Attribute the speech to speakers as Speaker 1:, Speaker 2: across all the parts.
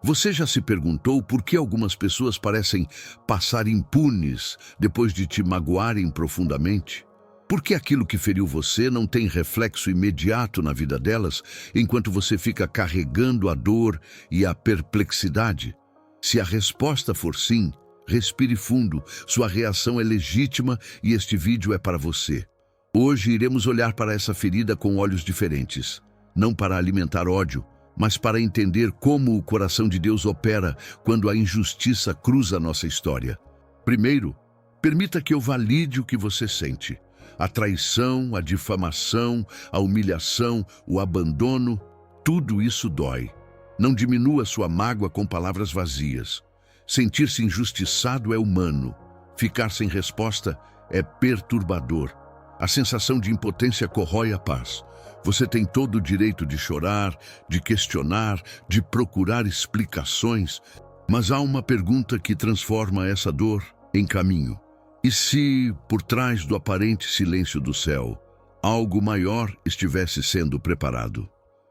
Speaker 1: Você já se perguntou por que algumas pessoas parecem passar impunes depois de te magoarem profundamente? Por que aquilo que feriu você não tem reflexo imediato na vida delas, enquanto você fica carregando a dor e a perplexidade? Se a resposta for sim, respire fundo, sua reação é legítima e este vídeo é para você. Hoje iremos olhar para essa ferida com olhos diferentes, não para alimentar ódio, mas para entender como o coração de Deus opera quando a injustiça cruza nossa história. Primeiro, permita que eu valide o que você sente. A traição, a difamação, a humilhação, o abandono, tudo isso dói. Não diminua sua mágoa com palavras vazias. Sentir-se injustiçado é humano. Ficar sem resposta é perturbador. A sensação de impotência corrói a paz. Você tem todo o direito de chorar, de questionar, de procurar explicações, mas há uma pergunta que transforma essa dor em caminho. E se, por trás do aparente silêncio do céu, algo maior estivesse sendo preparado?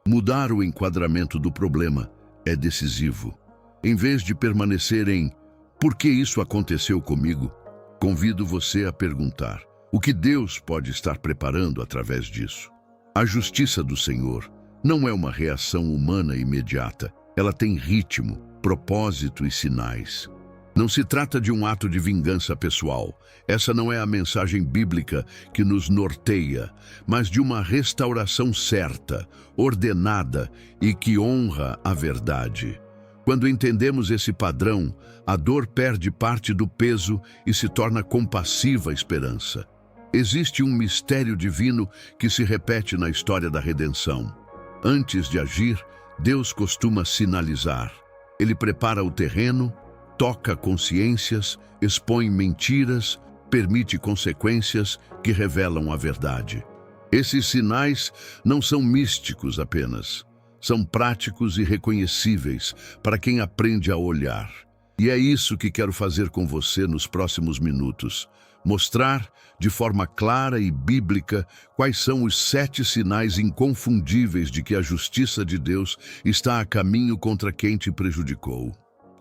Speaker 1: Mudar o enquadramento do problema é decisivo. Em vez de permanecer em "por que isso aconteceu comigo?", convido você a perguntar: o que Deus pode estar preparando através disso? A justiça do Senhor não é uma reação humana imediata. Ela tem ritmo, propósito e sinais. Não se trata de um ato de vingança pessoal. Essa não é a mensagem bíblica que nos norteia, mas de uma restauração certa, ordenada e que honra a verdade. Quando entendemos esse padrão, a dor perde parte do peso e se torna compassiva esperança. Existe um mistério divino que se repete na história da redenção. Antes de agir, Deus costuma sinalizar. Ele prepara o terreno, toca consciências, expõe mentiras, permite consequências que revelam a verdade. Esses sinais não são místicos apenas. São práticos e reconhecíveis para quem aprende a olhar. E é isso que quero fazer com você nos próximos minutos. Mostrar, de forma clara e bíblica, quais são os 7 sinais inconfundíveis de que a justiça de Deus está a caminho contra quem te prejudicou.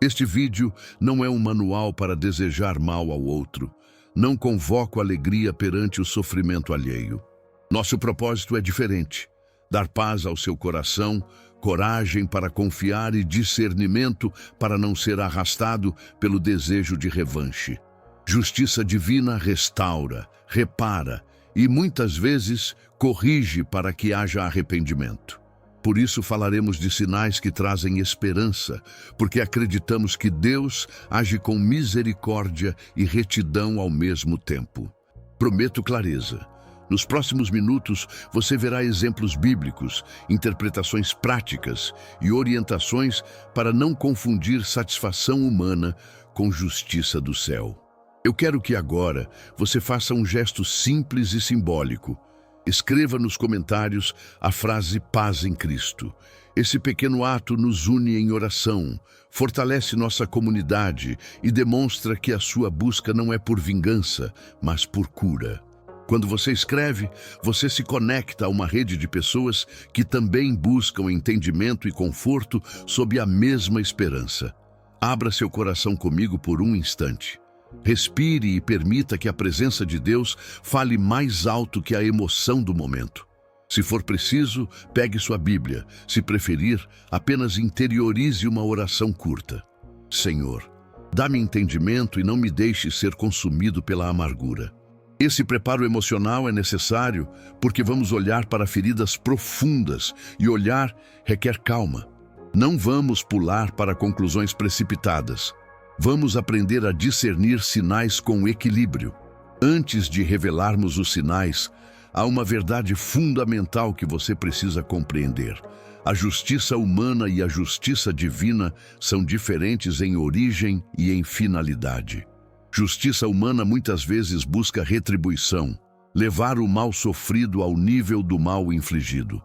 Speaker 1: Este vídeo não é um manual para desejar mal ao outro. Não convoco alegria perante o sofrimento alheio. Nosso propósito é diferente. Dar paz ao seu coração, coragem para confiar e discernimento para não ser arrastado pelo desejo de revanche. Justiça divina restaura, repara e, muitas vezes, corrige para que haja arrependimento. Por isso falaremos de sinais que trazem esperança, porque acreditamos que Deus age com misericórdia e retidão ao mesmo tempo. Prometo clareza. Nos próximos minutos, você verá exemplos bíblicos, interpretações práticas e orientações para não confundir satisfação humana com justiça do céu. Eu quero que agora você faça um gesto simples e simbólico. Escreva nos comentários a frase "Paz em Cristo". Esse pequeno ato nos une em oração, fortalece nossa comunidade e demonstra que a sua busca não é por vingança, mas por cura. Quando você escreve, você se conecta a uma rede de pessoas que também buscam entendimento e conforto sob a mesma esperança. Abra seu coração comigo por um instante. Respire e permita que a presença de Deus fale mais alto que a emoção do momento. Se for preciso, pegue sua Bíblia. Se preferir, apenas interiorize uma oração curta. Senhor, dá-me entendimento e não me deixe ser consumido pela amargura. Esse preparo emocional é necessário porque vamos olhar para feridas profundas e olhar requer calma. Não vamos pular para conclusões precipitadas. Vamos aprender a discernir sinais com equilíbrio. Antes de revelarmos os sinais, há uma verdade fundamental que você precisa compreender. A justiça humana e a justiça divina são diferentes em origem e em finalidade. Justiça humana muitas vezes busca retribuição, levar o mal sofrido ao nível do mal infligido.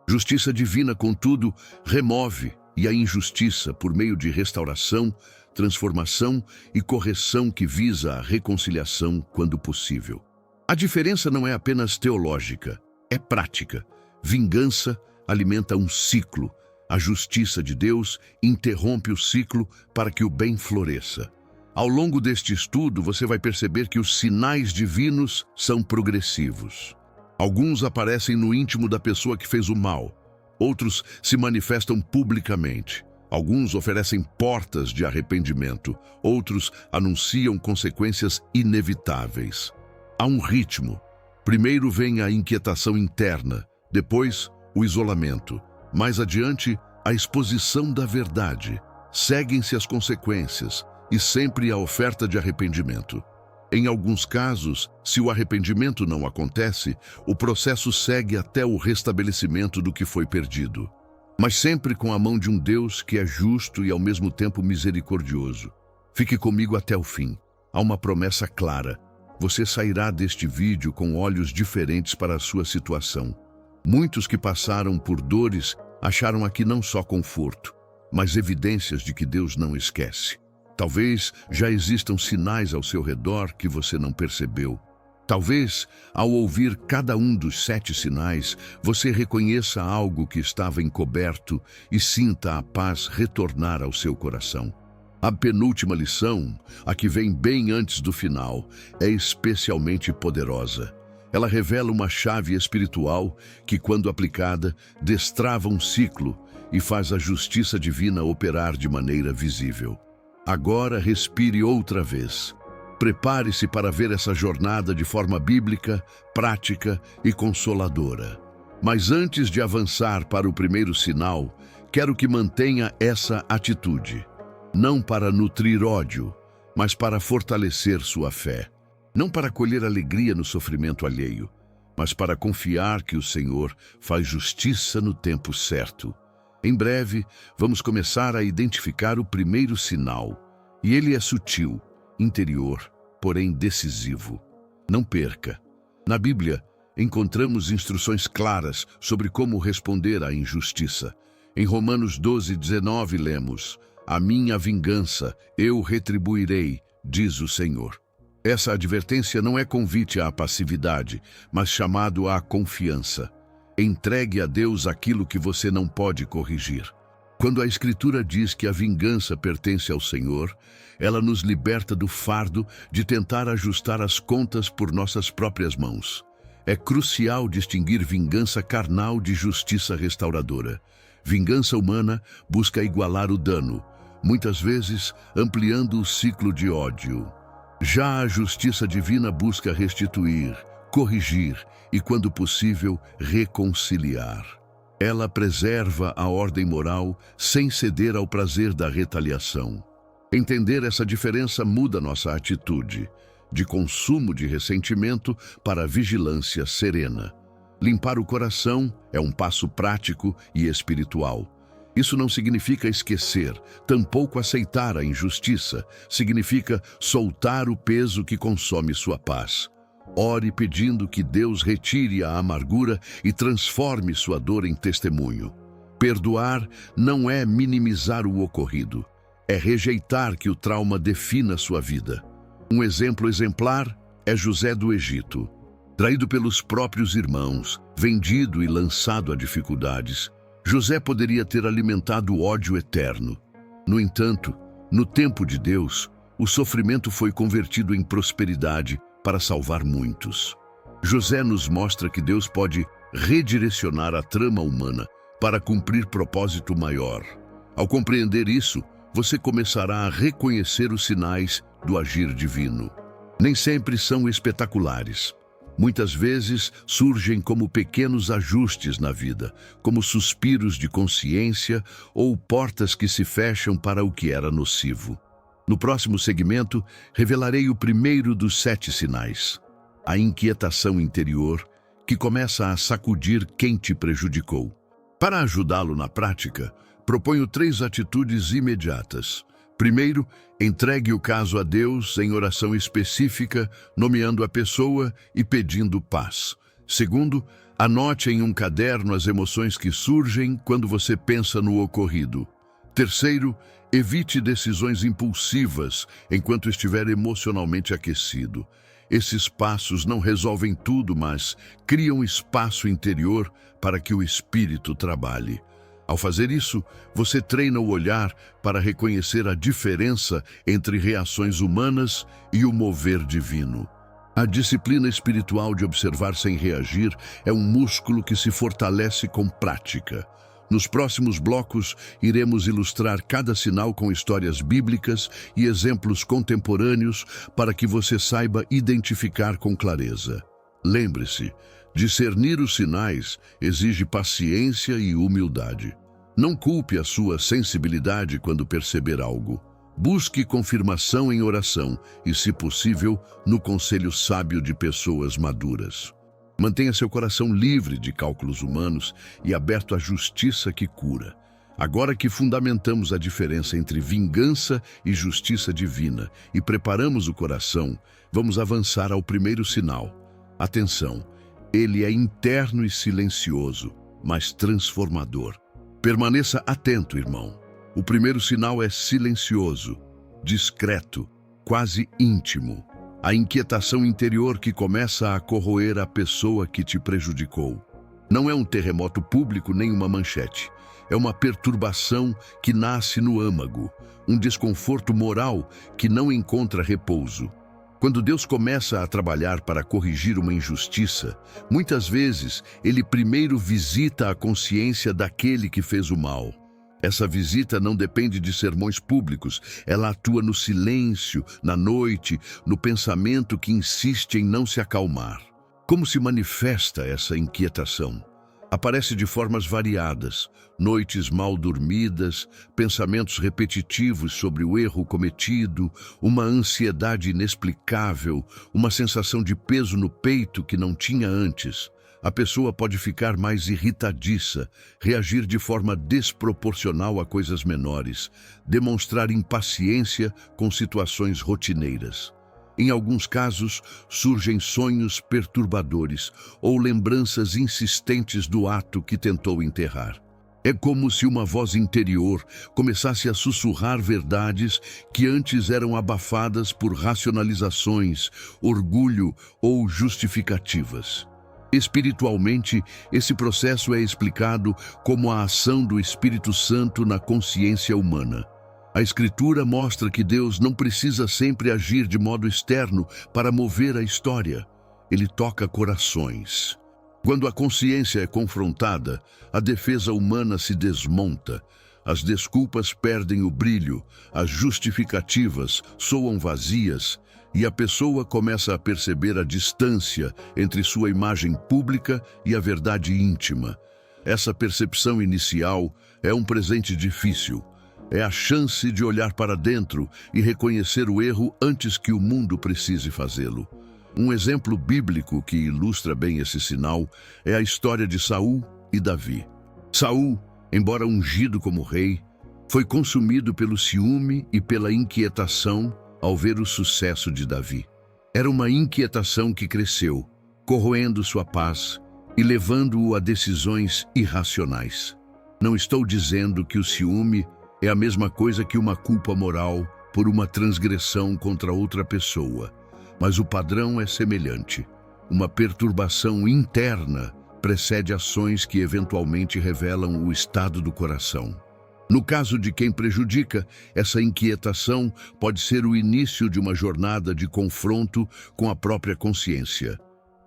Speaker 1: Justiça divina, contudo, remove a injustiça por meio de restauração, transformação e correção que visa a reconciliação quando possível. A diferença não é apenas teológica, é prática. Vingança alimenta um ciclo, A justiça de Deus interrompe o ciclo para que o bem floresça. Ao longo deste estudo, você vai perceber que os sinais divinos são progressivos. Alguns aparecem no íntimo da pessoa que fez o mal. Outros se manifestam publicamente. Alguns oferecem portas de arrependimento. Outros anunciam consequências inevitáveis. Há um ritmo. Primeiro vem a inquietação interna, depois o isolamento. Mais adiante, a exposição da verdade. Seguem-se as consequências e sempre a oferta de arrependimento. Em alguns casos, se o arrependimento não acontece, o processo segue até o restabelecimento do que foi perdido. Mas sempre com a mão de um Deus que é justo e ao mesmo tempo misericordioso. Fique comigo até o fim. Há uma promessa clara. Você sairá deste vídeo com olhos diferentes para a sua situação. Muitos que passaram por dores acharam aqui não só conforto, mas evidências de que Deus não esquece. Talvez já existam sinais ao seu redor que você não percebeu. Talvez, ao ouvir cada um dos 7 sinais, você reconheça algo que estava encoberto e sinta a paz retornar ao seu coração. A penúltima lição, a que vem bem antes do final, é especialmente poderosa. Ela revela uma chave espiritual que, quando aplicada, destrava um ciclo e faz a justiça divina operar de maneira visível. Agora respire outra vez. Prepare-se para ver essa jornada de forma bíblica, prática e consoladora. Mas antes de avançar para o primeiro sinal, quero que mantenha essa atitude. Não para nutrir ódio, mas para fortalecer sua fé. Não para colher alegria no sofrimento alheio, mas para confiar que o Senhor faz justiça no tempo certo. Em breve, vamos começar a identificar o primeiro sinal, e ele é sutil, interior, porém decisivo. Não perca. Na Bíblia, encontramos instruções claras sobre como responder à injustiça. Em Romanos 12:19 lemos: "A minha vingança eu retribuirei, diz o Senhor." Essa advertência não é convite à passividade, mas chamado à confiança. Entregue a Deus aquilo que você não pode corrigir. Quando a Escritura diz que a vingança pertence ao Senhor, ela nos liberta do fardo de tentar ajustar as contas por nossas próprias mãos. É crucial distinguir vingança carnal de justiça restauradora. Vingança humana busca igualar o dano, muitas vezes ampliando o ciclo de ódio. Já a justiça divina busca restituir, corrigir e, quando possível, reconciliar. Ela preserva a ordem moral sem ceder ao prazer da retaliação. Entender essa diferença muda nossa atitude, de consumo de ressentimento para vigilância serena. Limpar o coração é um passo prático e espiritual. Isso não significa esquecer, tampouco aceitar a injustiça. Significa soltar o peso que consome sua paz. Ore pedindo que Deus retire a amargura e transforme sua dor em testemunho. Perdoar não é minimizar o ocorrido, é rejeitar que o trauma defina sua vida. Um exemplo exemplar é José do Egito. Traído pelos próprios irmãos, vendido e lançado a dificuldades, José poderia ter alimentado o ódio eterno. No entanto, no tempo de Deus, o sofrimento foi convertido em prosperidade para salvar muitos. José nos mostra que Deus pode redirecionar a trama humana para cumprir propósito maior. Ao compreender isso, você começará a reconhecer os sinais do agir divino. Nem sempre são espetaculares. Muitas vezes surgem como pequenos ajustes na vida, como suspiros de consciência ou portas que se fecham para o que era nocivo. No próximo segmento, revelarei o primeiro dos 7 sinais, a inquietação interior, que começa a sacudir quem te prejudicou. Para ajudá-lo na prática, proponho 3 atitudes imediatas. Primeiro, entregue o caso a Deus em oração específica, nomeando a pessoa e pedindo paz. Segundo, anote em um caderno as emoções que surgem quando você pensa no ocorrido. Terceiro, evite decisões impulsivas enquanto estiver emocionalmente aquecido. Esses passos não resolvem tudo, mas criam espaço interior para que o espírito trabalhe. Ao fazer isso, você treina o olhar para reconhecer a diferença entre reações humanas e o mover divino. A disciplina espiritual de observar sem reagir é um músculo que se fortalece com prática. Nos próximos blocos, iremos ilustrar cada sinal com histórias bíblicas e exemplos contemporâneos para que você saiba identificar com clareza. Lembre-se, discernir os sinais exige paciência e humildade. Não culpe a sua sensibilidade quando perceber algo. Busque confirmação em oração e, se possível, no conselho sábio de pessoas maduras. Mantenha seu coração livre de cálculos humanos e aberto à justiça que cura. Agora que fundamentamos a diferença entre vingança e justiça divina e preparamos o coração, vamos avançar ao primeiro sinal. Atenção, ele é interno e silencioso, mas transformador. Permaneça atento, irmão. O primeiro sinal é silencioso, discreto, quase íntimo. A inquietação interior que começa a corroer a pessoa que te prejudicou. Não é um terremoto público nem uma manchete. É uma perturbação que nasce no âmago, um desconforto moral que não encontra repouso. Quando Deus começa a trabalhar para corrigir uma injustiça, muitas vezes Ele primeiro visita a consciência daquele que fez o mal. Essa visita não depende de sermões públicos, ela atua no silêncio, na noite, no pensamento que insiste em não se acalmar. Como se manifesta essa inquietação? Aparece de formas variadas, noites mal dormidas, pensamentos repetitivos sobre o erro cometido, uma ansiedade inexplicável, uma sensação de peso no peito que não tinha antes. A pessoa pode ficar mais irritadiça, reagir de forma desproporcional a coisas menores, demonstrar impaciência com situações rotineiras. Em alguns casos, surgem sonhos perturbadores ou lembranças insistentes do ato que tentou enterrar. É como se uma voz interior começasse a sussurrar verdades que antes eram abafadas por racionalizações, orgulho ou justificativas. Espiritualmente, esse processo é explicado como a ação do Espírito Santo na consciência humana. A Escritura mostra que Deus não precisa sempre agir de modo externo para mover a história. Ele toca corações. Quando a consciência é confrontada, a defesa humana se desmonta. As desculpas perdem o brilho, as justificativas soam vazias e a pessoa começa a perceber a distância entre sua imagem pública e a verdade íntima. Essa percepção inicial é um presente difícil. É a chance de olhar para dentro e reconhecer o erro antes que o mundo precise fazê-lo. Um exemplo bíblico que ilustra bem esse sinal é a história de Saul e Davi. Saul, embora ungido como rei, foi consumido pelo ciúme e pela inquietação ao ver o sucesso de Davi. Era uma inquietação que cresceu, corroendo sua paz e levando-o a decisões irracionais. Não estou dizendo que o ciúme é a mesma coisa que uma culpa moral por uma transgressão contra outra pessoa, mas o padrão é semelhante. Uma perturbação interna precede ações que eventualmente revelam o estado do coração. No caso de quem prejudica, essa inquietação pode ser o início de uma jornada de confronto com a própria consciência.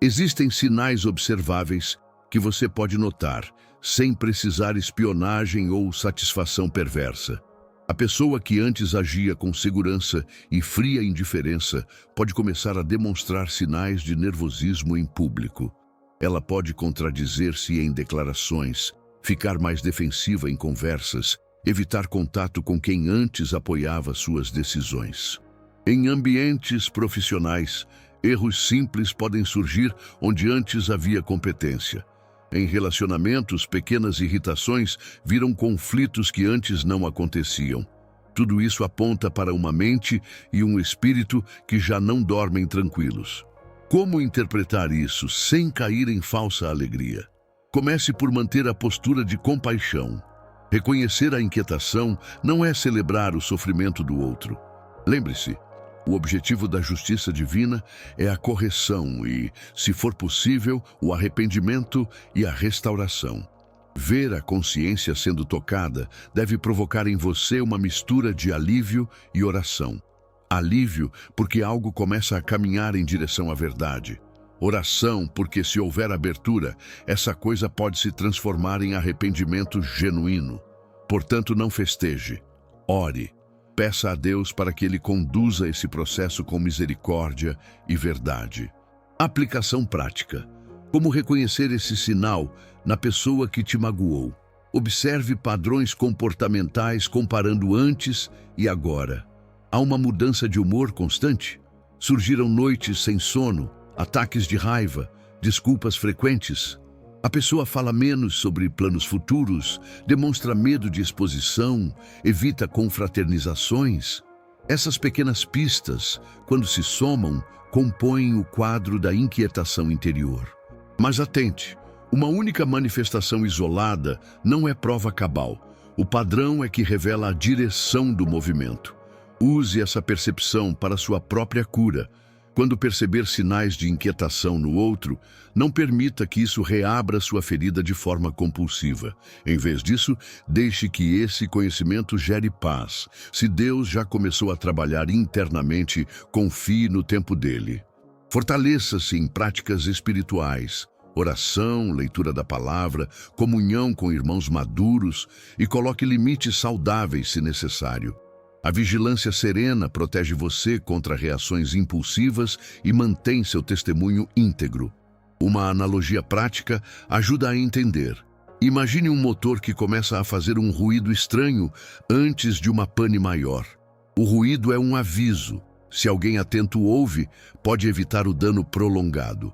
Speaker 1: Existem sinais observáveis que você pode notar, sem precisar espionagem ou satisfação perversa. A pessoa que antes agia com segurança e fria indiferença pode começar a demonstrar sinais de nervosismo em público. Ela pode contradizer-se em declarações, ficar mais defensiva em conversas, evitar contato com quem antes apoiava suas decisões. Em ambientes profissionais, erros simples podem surgir onde antes havia competência. Em relacionamentos, pequenas irritações viram conflitos que antes não aconteciam. Tudo isso aponta para uma mente e um espírito que já não dormem tranquilos. Como interpretar isso sem cair em falsa alegria? Comece por manter a postura de compaixão. Reconhecer a inquietação não é celebrar o sofrimento do outro. Lembre-se, o objetivo da justiça divina é a correção e, se for possível, o arrependimento e a restauração. Ver a consciência sendo tocada deve provocar em você uma mistura de alívio e oração. Alívio, porque algo começa a caminhar em direção à verdade. Oração, porque se houver abertura, essa coisa pode se transformar em arrependimento genuíno. Portanto, não festeje. Ore. Peça a Deus para que Ele conduza esse processo com misericórdia e verdade. Aplicação prática. Como reconhecer esse sinal na pessoa que te magoou? Observe padrões comportamentais comparando antes e agora. Há uma mudança de humor constante? Surgiram noites sem sono, ataques de raiva, desculpas frequentes? A pessoa fala menos sobre planos futuros, demonstra medo de exposição, evita confraternizações? Essas pequenas pistas, quando se somam, compõem o quadro da inquietação interior. Mas atente, uma única manifestação isolada não é prova cabal. O padrão é que revela a direção do movimento. Use essa percepção para sua própria cura. Quando perceber sinais de inquietação no outro, não permita que isso reabra sua ferida de forma compulsiva. Em vez disso, deixe que esse conhecimento gere paz. Se Deus já começou a trabalhar internamente, confie no tempo dele. Fortaleça-se em práticas espirituais, oração, leitura da palavra, comunhão com irmãos maduros e coloque limites saudáveis se necessário. A vigilância serena protege você contra reações impulsivas e mantém seu testemunho íntegro. Uma analogia prática ajuda a entender. Imagine um motor que começa a fazer um ruído estranho antes de uma pane maior. O ruído é um aviso. Se alguém atento ouve, pode evitar o dano prolongado.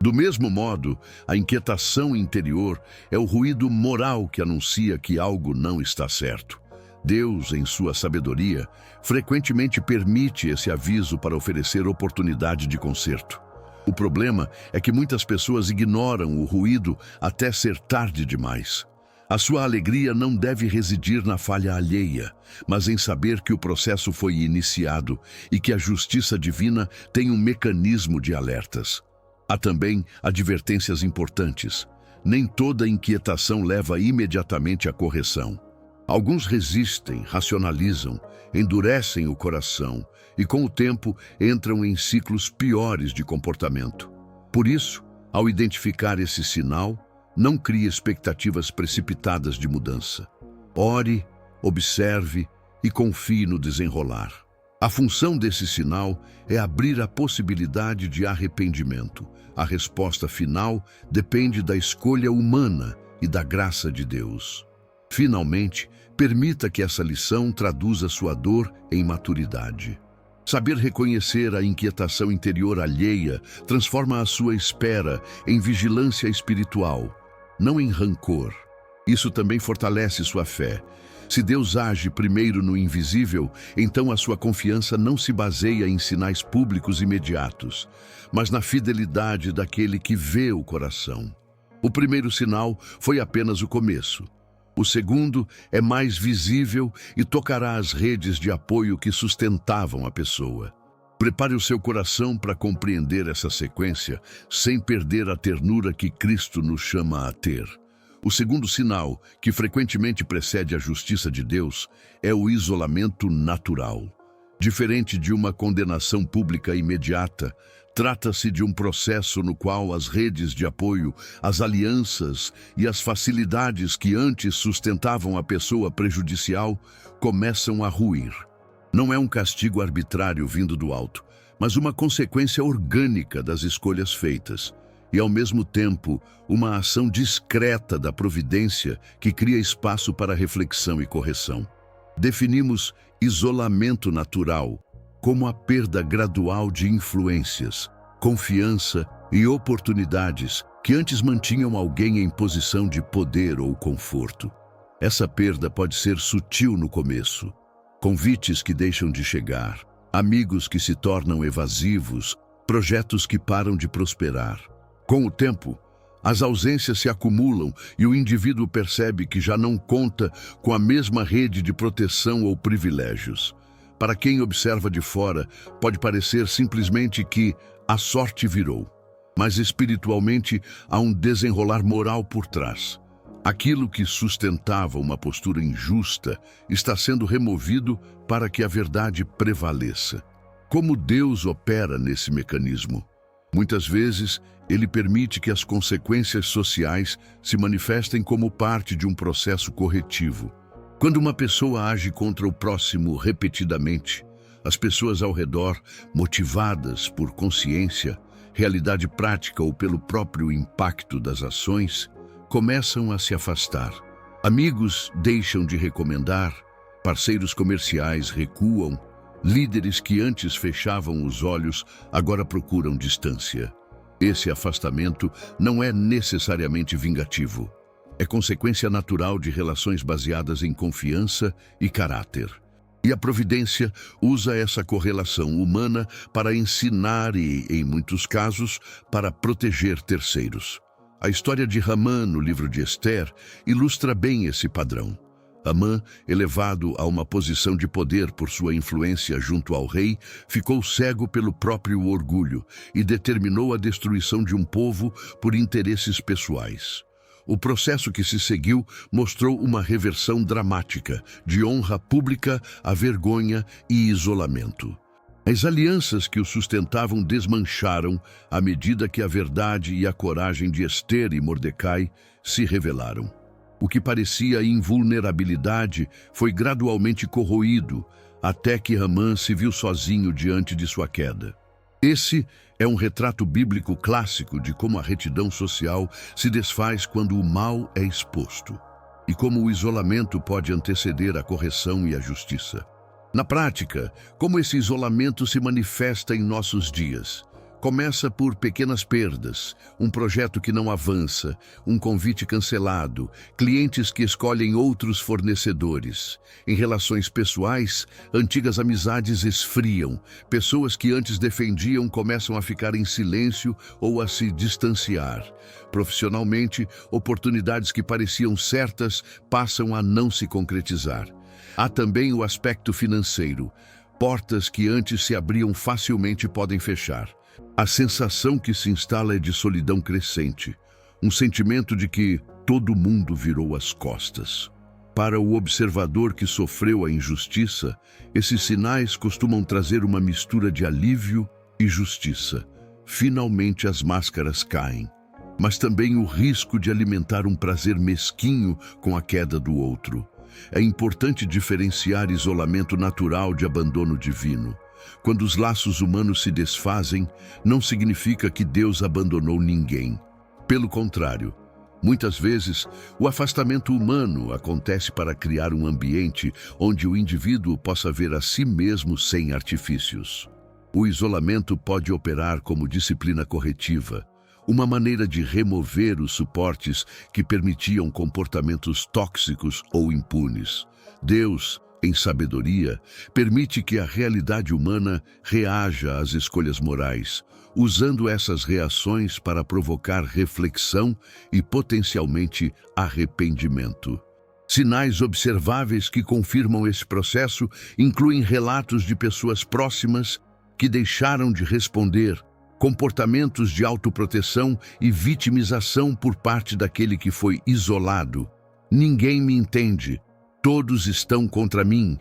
Speaker 1: Do mesmo modo, a inquietação interior é o ruído moral que anuncia que algo não está certo. Deus, em sua sabedoria, frequentemente permite esse aviso para oferecer oportunidade de conserto. O problema é que muitas pessoas ignoram o ruído até ser tarde demais. A sua alegria não deve residir na falha alheia, mas em saber que o processo foi iniciado e que a justiça divina tem um mecanismo de alertas. Há também advertências importantes. Nem toda inquietação leva imediatamente à correção. Alguns resistem, racionalizam, endurecem o coração e, com o tempo, entram em ciclos piores de comportamento. Por isso, ao identificar esse sinal, não crie expectativas precipitadas de mudança. Ore, observe e confie no desenrolar. A função desse sinal é abrir a possibilidade de arrependimento. A resposta final depende da escolha humana e da graça de Deus. Finalmente, permita que essa lição traduza sua dor em maturidade. Saber reconhecer a inquietação interior alheia transforma a sua espera em vigilância espiritual, não em rancor. Isso também fortalece sua fé. Se Deus age primeiro no invisível, então a sua confiança não se baseia em sinais públicos imediatos, mas na fidelidade daquele que vê o coração. O primeiro sinal foi apenas o começo. O segundo é mais visível e tocará as redes de apoio que sustentavam a pessoa. Prepare o seu coração para compreender essa sequência sem perder a ternura que Cristo nos chama a ter. O segundo sinal, que frequentemente precede a justiça de Deus, é o isolamento natural. Diferente de uma condenação pública imediata, trata-se de um processo no qual as redes de apoio, as alianças e as facilidades que antes sustentavam a pessoa prejudicial começam a ruir. Não é um castigo arbitrário vindo do alto, mas uma consequência orgânica das escolhas feitas. E, ao mesmo tempo, uma ação discreta da providência que cria espaço para reflexão e correção. Definimos isolamento natural como a perda gradual de influências, confiança e oportunidades que antes mantinham alguém em posição de poder ou conforto. Essa perda pode ser sutil no começo. Convites que deixam de chegar, amigos que se tornam evasivos, projetos que param de prosperar. Com o tempo, as ausências se acumulam e o indivíduo percebe que já não conta com a mesma rede de proteção ou privilégios. Para quem observa de fora, pode parecer simplesmente que a sorte virou. Mas espiritualmente há um desenrolar moral por trás. Aquilo que sustentava uma postura injusta está sendo removido para que a verdade prevaleça. Como Deus opera nesse mecanismo? Muitas vezes, Ele permite que as consequências sociais se manifestem como parte de um processo corretivo. Quando uma pessoa age contra o próximo repetidamente, as pessoas ao redor, motivadas por consciência, realidade prática ou pelo próprio impacto das ações, começam a se afastar. Amigos deixam de recomendar, parceiros comerciais recuam, líderes que antes fechavam os olhos agora procuram distância. Esse afastamento não é necessariamente vingativo. É consequência natural de relações baseadas em confiança e caráter. E a providência usa essa correlação humana para ensinar e, em muitos casos, para proteger terceiros. A história de Hamã, no livro de Ester, ilustra bem esse padrão. Hamã, elevado a uma posição de poder por sua influência junto ao rei, ficou cego pelo próprio orgulho e determinou a destruição de um povo por interesses pessoais. O processo que se seguiu mostrou uma reversão dramática, de honra pública a vergonha e isolamento. As alianças que o sustentavam desmancharam à medida que a verdade e a coragem de Ester e Mordecai se revelaram. O que parecia invulnerabilidade foi gradualmente corroído, até que Hamã se viu sozinho diante de sua queda. Esse é um retrato bíblico clássico de como a retidão social se desfaz quando o mal é exposto, e como o isolamento pode anteceder a correção e a justiça. Na prática, como esse isolamento se manifesta em nossos dias? Começa por pequenas perdas, um projeto que não avança, um convite cancelado, clientes que escolhem outros fornecedores. Em relações pessoais, antigas amizades esfriam, pessoas que antes defendiam começam a ficar em silêncio ou a se distanciar. Profissionalmente, oportunidades que pareciam certas passam a não se concretizar. Há também o aspecto financeiro. Portas que antes se abriam facilmente podem fechar. A sensação que se instala é de solidão crescente, um sentimento de que todo mundo virou as costas. Para o observador que sofreu a injustiça, esses sinais costumam trazer uma mistura de alívio e justiça. Finalmente as máscaras caem, mas também o risco de alimentar um prazer mesquinho com a queda do outro. É importante diferenciar isolamento natural de abandono divino. Quando os laços humanos se desfazem, não significa que Deus abandonou ninguém. Pelo contrário, muitas vezes, o afastamento humano acontece para criar um ambiente onde o indivíduo possa ver a si mesmo sem artifícios. O isolamento pode operar como disciplina corretiva, uma maneira de remover os suportes que permitiam comportamentos tóxicos ou impunes. Deus, em sabedoria, permite que a realidade humana reaja às escolhas morais, usando essas reações para provocar reflexão e, potencialmente, arrependimento. Sinais observáveis que confirmam esse processo incluem relatos de pessoas próximas que deixaram de responder, comportamentos de autoproteção e vitimização por parte daquele que foi isolado. Ninguém me entende. Todos estão contra mim,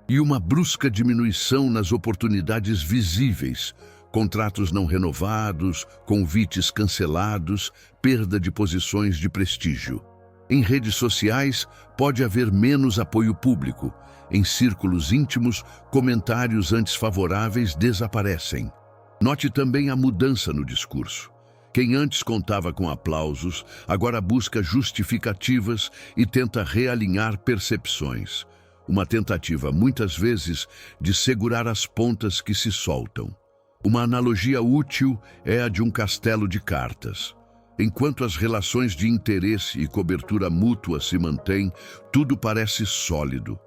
Speaker 1: e uma brusca diminuição nas oportunidades visíveis, contratos não renovados, convites cancelados, perda de posições de prestígio. Em redes sociais, pode haver menos apoio público. Em círculos íntimos, comentários antes favoráveis desaparecem. Note também a mudança no discurso. Quem antes contava com aplausos, agora busca justificativas e tenta realinhar percepções. Uma tentativa, muitas vezes, de segurar as pontas que se soltam. Uma analogia útil é a de um castelo de cartas. Enquanto as relações de interesse e cobertura mútua se mantêm, tudo parece sólido.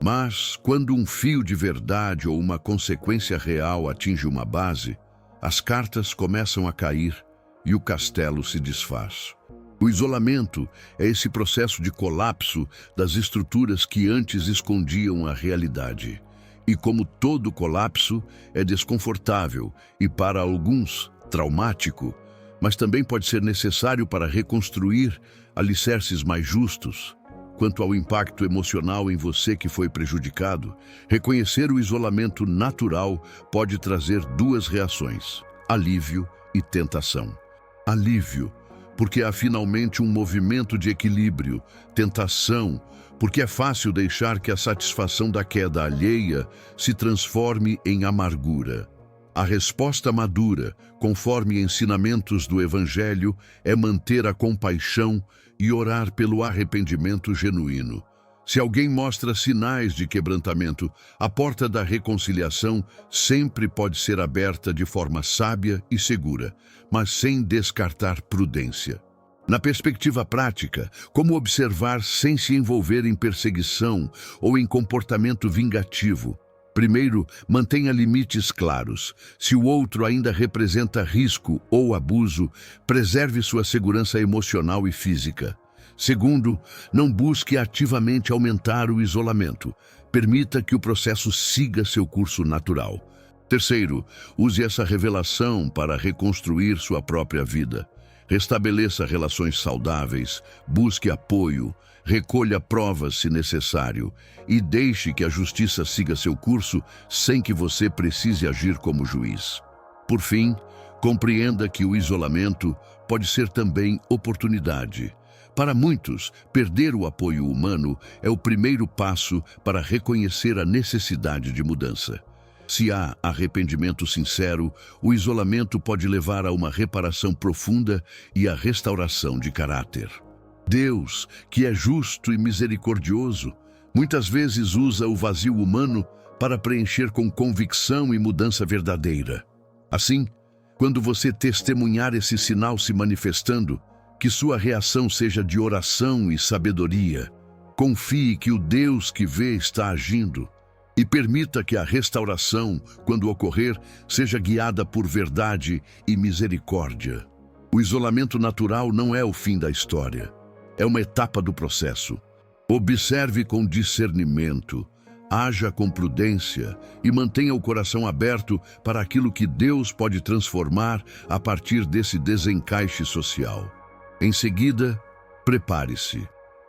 Speaker 1: Mas, quando um fio de verdade ou uma consequência real atinge uma base, as cartas começam a cair e o castelo se desfaz. O isolamento é esse processo de colapso das estruturas que antes escondiam a realidade. E como todo colapso, é desconfortável e, para alguns, traumático, mas também pode ser necessário para reconstruir alicerces mais justos. Quanto ao impacto emocional em você que foi prejudicado, reconhecer o isolamento natural pode trazer duas reações: alívio e tentação. Alívio, porque há finalmente um movimento de equilíbrio. Tentação, porque é fácil deixar que a satisfação da queda alheia se transforme em amargura. A resposta madura, conforme ensinamentos do Evangelho, é manter a compaixão e orar pelo arrependimento genuíno. Se alguém mostra sinais de quebrantamento, a porta da reconciliação sempre pode ser aberta de forma sábia e segura, mas sem descartar prudência. Na perspectiva prática, como observar sem se envolver em perseguição ou em comportamento vingativo? Primeiro, mantenha limites claros. Se o outro ainda representa risco ou abuso, preserve sua segurança emocional e física. Segundo, não busque ativamente aumentar o isolamento. Permita que o processo siga seu curso natural. Terceiro, use essa revelação para reconstruir sua própria vida. Restabeleça relações saudáveis, busque apoio, recolha provas se necessário e deixe que a justiça siga seu curso sem que você precise agir como juiz. Por fim, compreenda que o isolamento pode ser também oportunidade. Para muitos, perder o apoio humano é o primeiro passo para reconhecer a necessidade de mudança. Se há arrependimento sincero, o isolamento pode levar a uma reparação profunda e a restauração de caráter. Deus, que é justo e misericordioso, muitas vezes usa o vazio humano para preencher com convicção e mudança verdadeira. Assim, quando você testemunhar esse sinal se manifestando, que sua reação seja de oração e sabedoria. Confie que o Deus que vê está agindo e permita que a restauração, quando ocorrer, seja guiada por verdade e misericórdia. O isolamento natural não é o fim da história. É uma etapa do processo. Observe com discernimento, haja com prudência e mantenha o coração aberto para aquilo que Deus pode transformar a partir desse desencaixe social. Em seguida, prepare-se.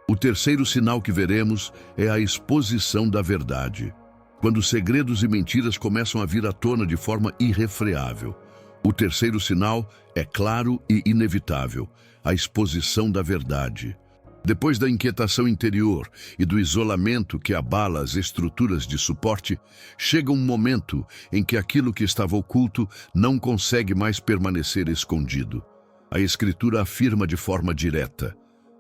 Speaker 1: O terceiro sinal que veremos é a exposição da verdade. Quando segredos e mentiras começam a vir à tona de forma irrefreável. O terceiro sinal é claro e inevitável: a exposição da verdade. Depois da inquietação interior e do isolamento que abala as estruturas de suporte, chega um momento em que aquilo que estava oculto não consegue mais permanecer escondido. A Escritura afirma de forma direta: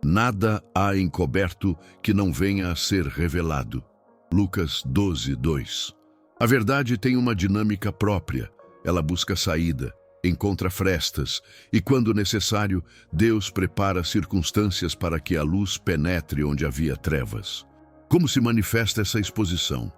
Speaker 1: nada há encoberto que não venha a ser revelado. Lucas 12:2. A verdade tem uma dinâmica própria. Ela busca saída, encontra frestas e, quando necessário, Deus prepara circunstâncias para que a luz penetre onde havia trevas. Como se manifesta essa exposição?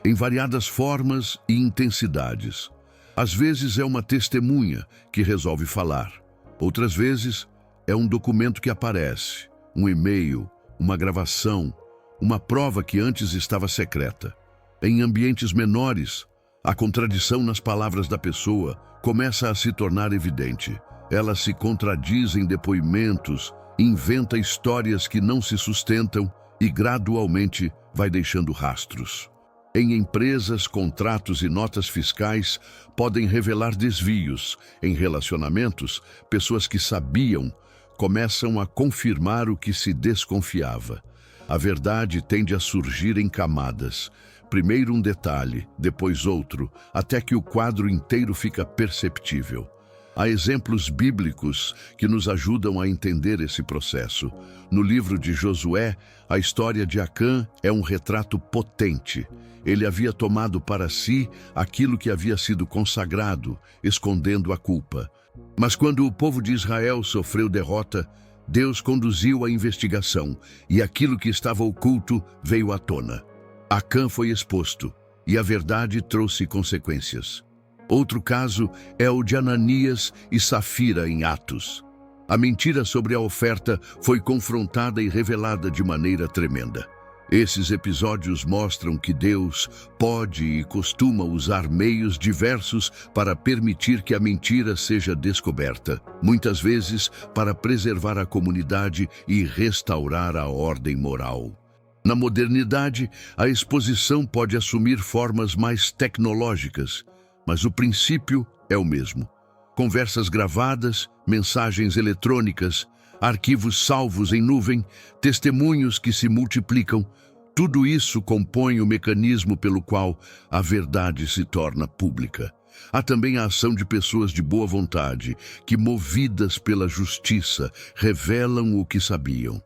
Speaker 1: Em variadas formas e intensidades. Às vezes é uma testemunha que resolve falar. Outras vezes é um documento que aparece, um e-mail, uma gravação, uma prova que antes estava secreta. Em ambientes menores, a contradição nas palavras da pessoa começa a se tornar evidente. Ela se contradiz em depoimentos, inventa histórias que não se sustentam e gradualmente vai deixando rastros. Em empresas, contratos e notas fiscais podem revelar desvios. Em relacionamentos, pessoas que sabiam começam a confirmar o que se desconfiava. A verdade tende a surgir em camadas. Primeiro um detalhe, depois outro, até que o quadro inteiro fica perceptível. Há exemplos bíblicos que nos ajudam a entender esse processo. No livro de Josué, a história de Acã é um retrato potente. Ele havia tomado para si aquilo que havia sido consagrado, escondendo a culpa. Mas quando o povo de Israel sofreu derrota, Deus conduziu a investigação e aquilo que estava oculto veio à tona. Acã foi exposto e a verdade trouxe consequências. Outro caso é o de Ananias e Safira em Atos. A mentira sobre a oferta foi confrontada e revelada de maneira tremenda. Esses episódios mostram que Deus pode e costuma usar meios diversos para permitir que a mentira seja descoberta, muitas vezes para preservar a comunidade e restaurar a ordem moral. Na modernidade, a exposição pode assumir formas mais tecnológicas, mas o princípio é o mesmo. Conversas gravadas, mensagens eletrônicas, arquivos salvos em nuvem, testemunhos que se multiplicam, tudo isso compõe o mecanismo pelo qual a verdade se torna pública. Há também a ação de pessoas de boa vontade, que, movidas pela justiça, revelam o que sabiam.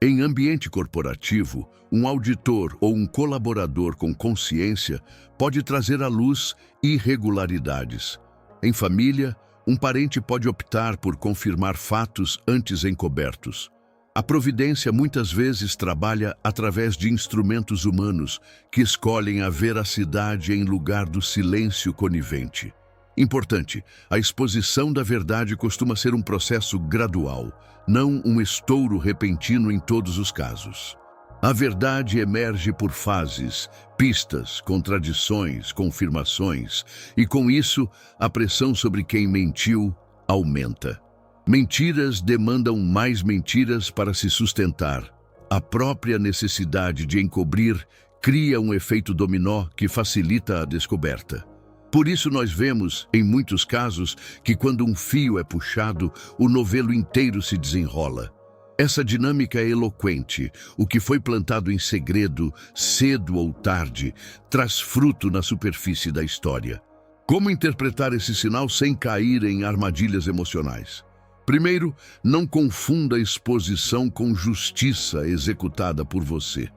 Speaker 1: Em ambiente corporativo, um auditor ou um colaborador com consciência pode trazer à luz irregularidades. Em família, um parente pode optar por confirmar fatos antes encobertos. A providência muitas vezes trabalha através de instrumentos humanos que escolhem a veracidade em lugar do silêncio conivente. Importante, a exposição da verdade costuma ser um processo gradual, não um estouro repentino em todos os casos. A verdade emerge por fases, pistas, contradições, confirmações, e com isso, a pressão sobre quem mentiu aumenta. Mentiras demandam mais mentiras para se sustentar. A própria necessidade de encobrir cria um efeito dominó que facilita a descoberta. Por isso nós vemos, em muitos casos, que quando um fio é puxado, o novelo inteiro se desenrola. Essa dinâmica é eloquente. O que foi plantado em segredo, cedo ou tarde, traz fruto na superfície da história. Como interpretar esse sinal sem cair em armadilhas emocionais? Primeiro, não confunda exposição com justiça executada por você.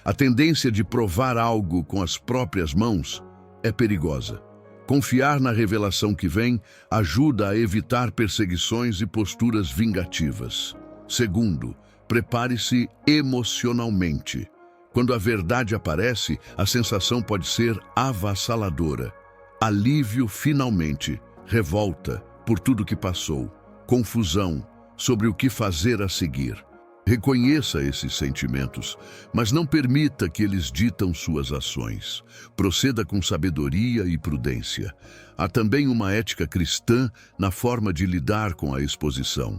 Speaker 1: A tendência de provar algo com as próprias mãos é perigosa. Confiar na revelação que vem ajuda a evitar perseguições e posturas vingativas. Segundo, prepare-se emocionalmente. Quando a verdade aparece, a sensação pode ser avassaladora. Alívio finalmente, revolta por tudo que passou, confusão sobre o que fazer a seguir. Reconheça esses sentimentos, mas não permita que eles ditam suas ações. Proceda com sabedoria e prudência. Há também uma ética cristã na forma de lidar com a exposição.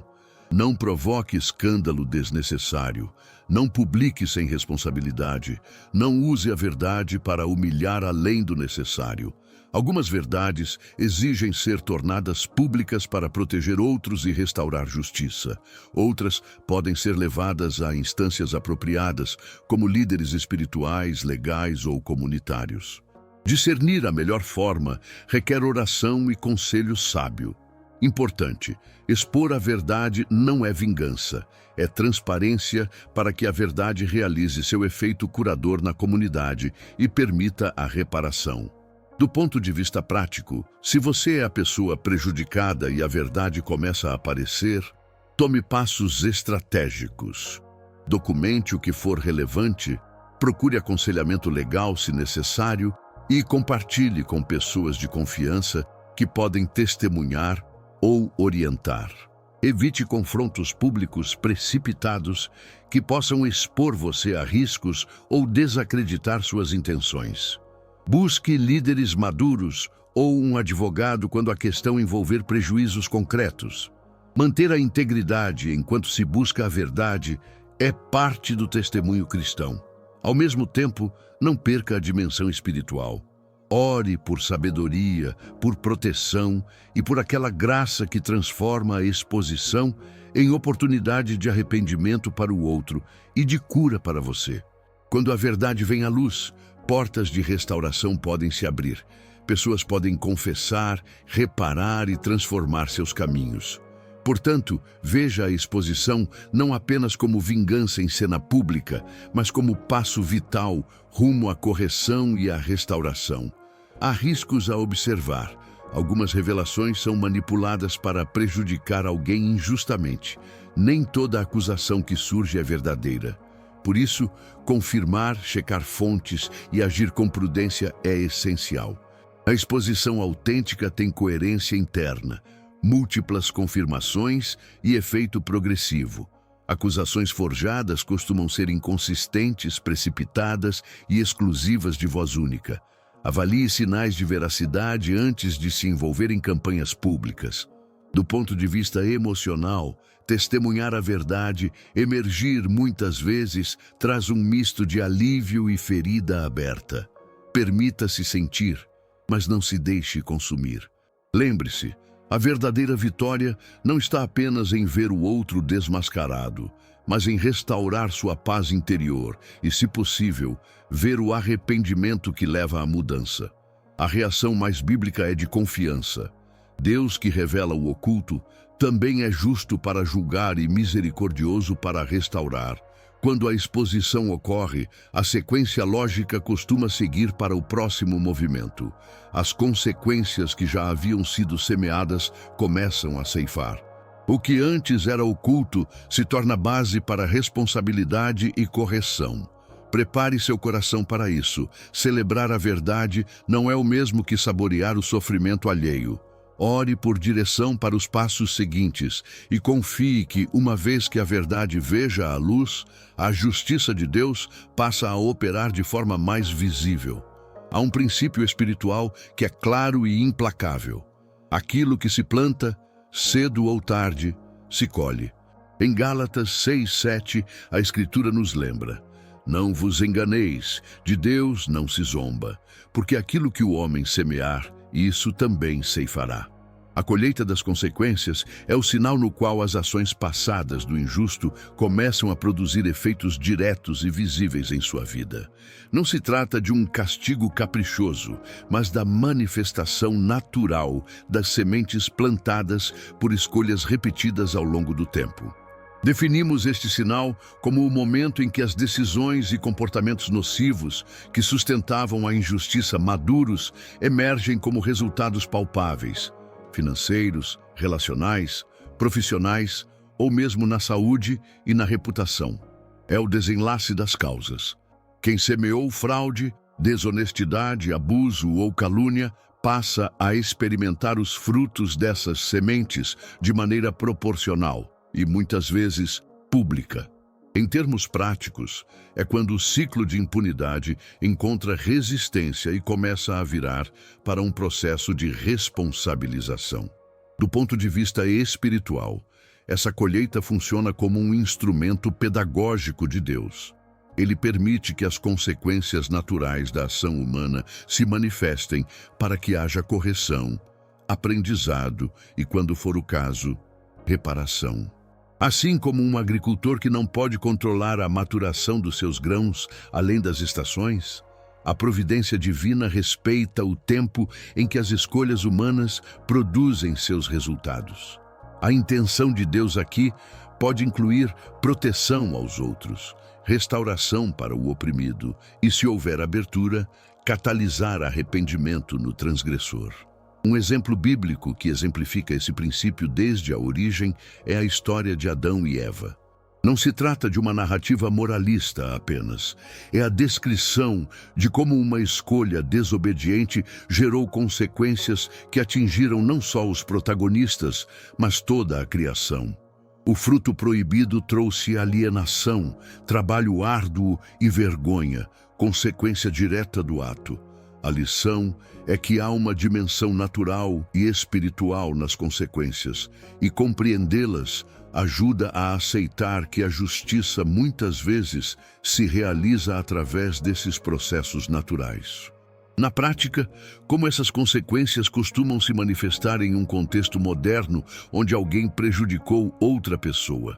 Speaker 1: Não provoque escândalo desnecessário. Não publique sem responsabilidade. Não use a verdade para humilhar além do necessário. Algumas verdades exigem ser tornadas públicas para proteger outros e restaurar justiça. Outras podem ser levadas a instâncias apropriadas, como líderes espirituais, legais ou comunitários. Discernir a melhor forma requer oração e conselho sábio. Importante, expor a verdade não é vingança, é transparência para que a verdade realize seu efeito curador na comunidade e permita a reparação. Do ponto de vista prático, se você é a pessoa prejudicada e a verdade começa a aparecer, tome passos estratégicos. Documente o que for relevante, procure aconselhamento legal se necessário e compartilhe com pessoas de confiança que podem testemunhar ou orientar. Evite confrontos públicos precipitados que possam expor você a riscos ou desacreditar suas intenções. Busque líderes maduros ou um advogado quando a questão envolver prejuízos concretos. Manter a integridade enquanto se busca a verdade é parte do testemunho cristão. Ao mesmo tempo, não perca a dimensão espiritual. Ore por sabedoria, por proteção e por aquela graça que transforma a exposição em oportunidade de arrependimento para o outro e de cura para você. Quando a verdade vem à luz, portas de restauração podem se abrir. Pessoas podem confessar, reparar e transformar seus caminhos. Portanto, veja a exposição não apenas como vingança em cena pública, mas como passo vital rumo à correção e à restauração. Há riscos a observar. Algumas revelações são manipuladas para prejudicar alguém injustamente. Nem toda acusação que surge é verdadeira. Por isso, confirmar, checar fontes e agir com prudência é essencial. A exposição autêntica tem coerência interna, múltiplas confirmações e efeito progressivo. Acusações forjadas costumam ser inconsistentes, precipitadas e exclusivas de voz única. Avalie sinais de veracidade antes de se envolver em campanhas públicas. Do ponto de vista emocional, testemunhar a verdade, emergir muitas vezes, traz um misto de alívio e ferida aberta. Permita-se sentir, mas não se deixe consumir. Lembre-se, a verdadeira vitória não está apenas em ver o outro desmascarado, mas em restaurar sua paz interior e, se possível, ver o arrependimento que leva à mudança. A reação mais bíblica é de confiança. Deus, que revela o oculto, também é justo para julgar e misericordioso para restaurar. Quando a exposição ocorre, a sequência lógica costuma seguir para o próximo movimento. As consequências que já haviam sido semeadas começam a ceifar. O que antes era oculto se torna base para responsabilidade e correção. Prepare seu coração para isso. Celebrar a verdade não é o mesmo que saborear o sofrimento alheio. Ore por direção para os passos seguintes e confie que, uma vez que a verdade veja a luz, a justiça de Deus passa a operar de forma mais visível. Há um princípio espiritual que é claro e implacável. Aquilo que se planta, cedo ou tarde, se colhe. Em Gálatas 6:7, a Escritura nos lembra: não vos enganeis, de Deus não se zomba, porque aquilo que o homem semear, isso também ceifará. A colheita das consequências é o sinal no qual as ações passadas do injusto começam a produzir efeitos diretos e visíveis em sua vida. Não se trata de um castigo caprichoso, mas da manifestação natural das sementes plantadas por escolhas repetidas ao longo do tempo. Definimos este sinal como o momento em que as decisões e comportamentos nocivos que sustentavam a injustiça maduros emergem como resultados palpáveis, financeiros, relacionais, profissionais ou mesmo na saúde e na reputação. É o desenlace das causas. Quem semeou fraude, desonestidade, abuso ou calúnia passa a experimentar os frutos dessas sementes de maneira proporcional e muitas vezes pública. Em termos práticos, é quando o ciclo de impunidade encontra resistência e começa a virar para um processo de responsabilização. Do ponto de vista espiritual, essa colheita funciona como um instrumento pedagógico de Deus. Ele permite que as consequências naturais da ação humana se manifestem para que haja correção, aprendizado e, quando for o caso, reparação. Assim como um agricultor que não pode controlar a maturação dos seus grãos além das estações, a providência divina respeita o tempo em que as escolhas humanas produzem seus resultados. A intenção de Deus aqui pode incluir proteção aos outros, restauração para o oprimido e, se houver abertura, catalisar arrependimento no transgressor. Um exemplo bíblico que exemplifica esse princípio desde a origem é a história de Adão e Eva. Não se trata de uma narrativa moralista apenas. É a descrição de como uma escolha desobediente gerou consequências que atingiram não só os protagonistas, mas toda a criação. O fruto proibido trouxe alienação, trabalho árduo e vergonha, consequência direta do ato. A lição é que há uma dimensão natural e espiritual nas consequências, e compreendê-las ajuda a aceitar que a justiça muitas vezes se realiza através desses processos naturais. Na prática, como essas consequências costumam se manifestar em um contexto moderno onde alguém prejudicou outra pessoa?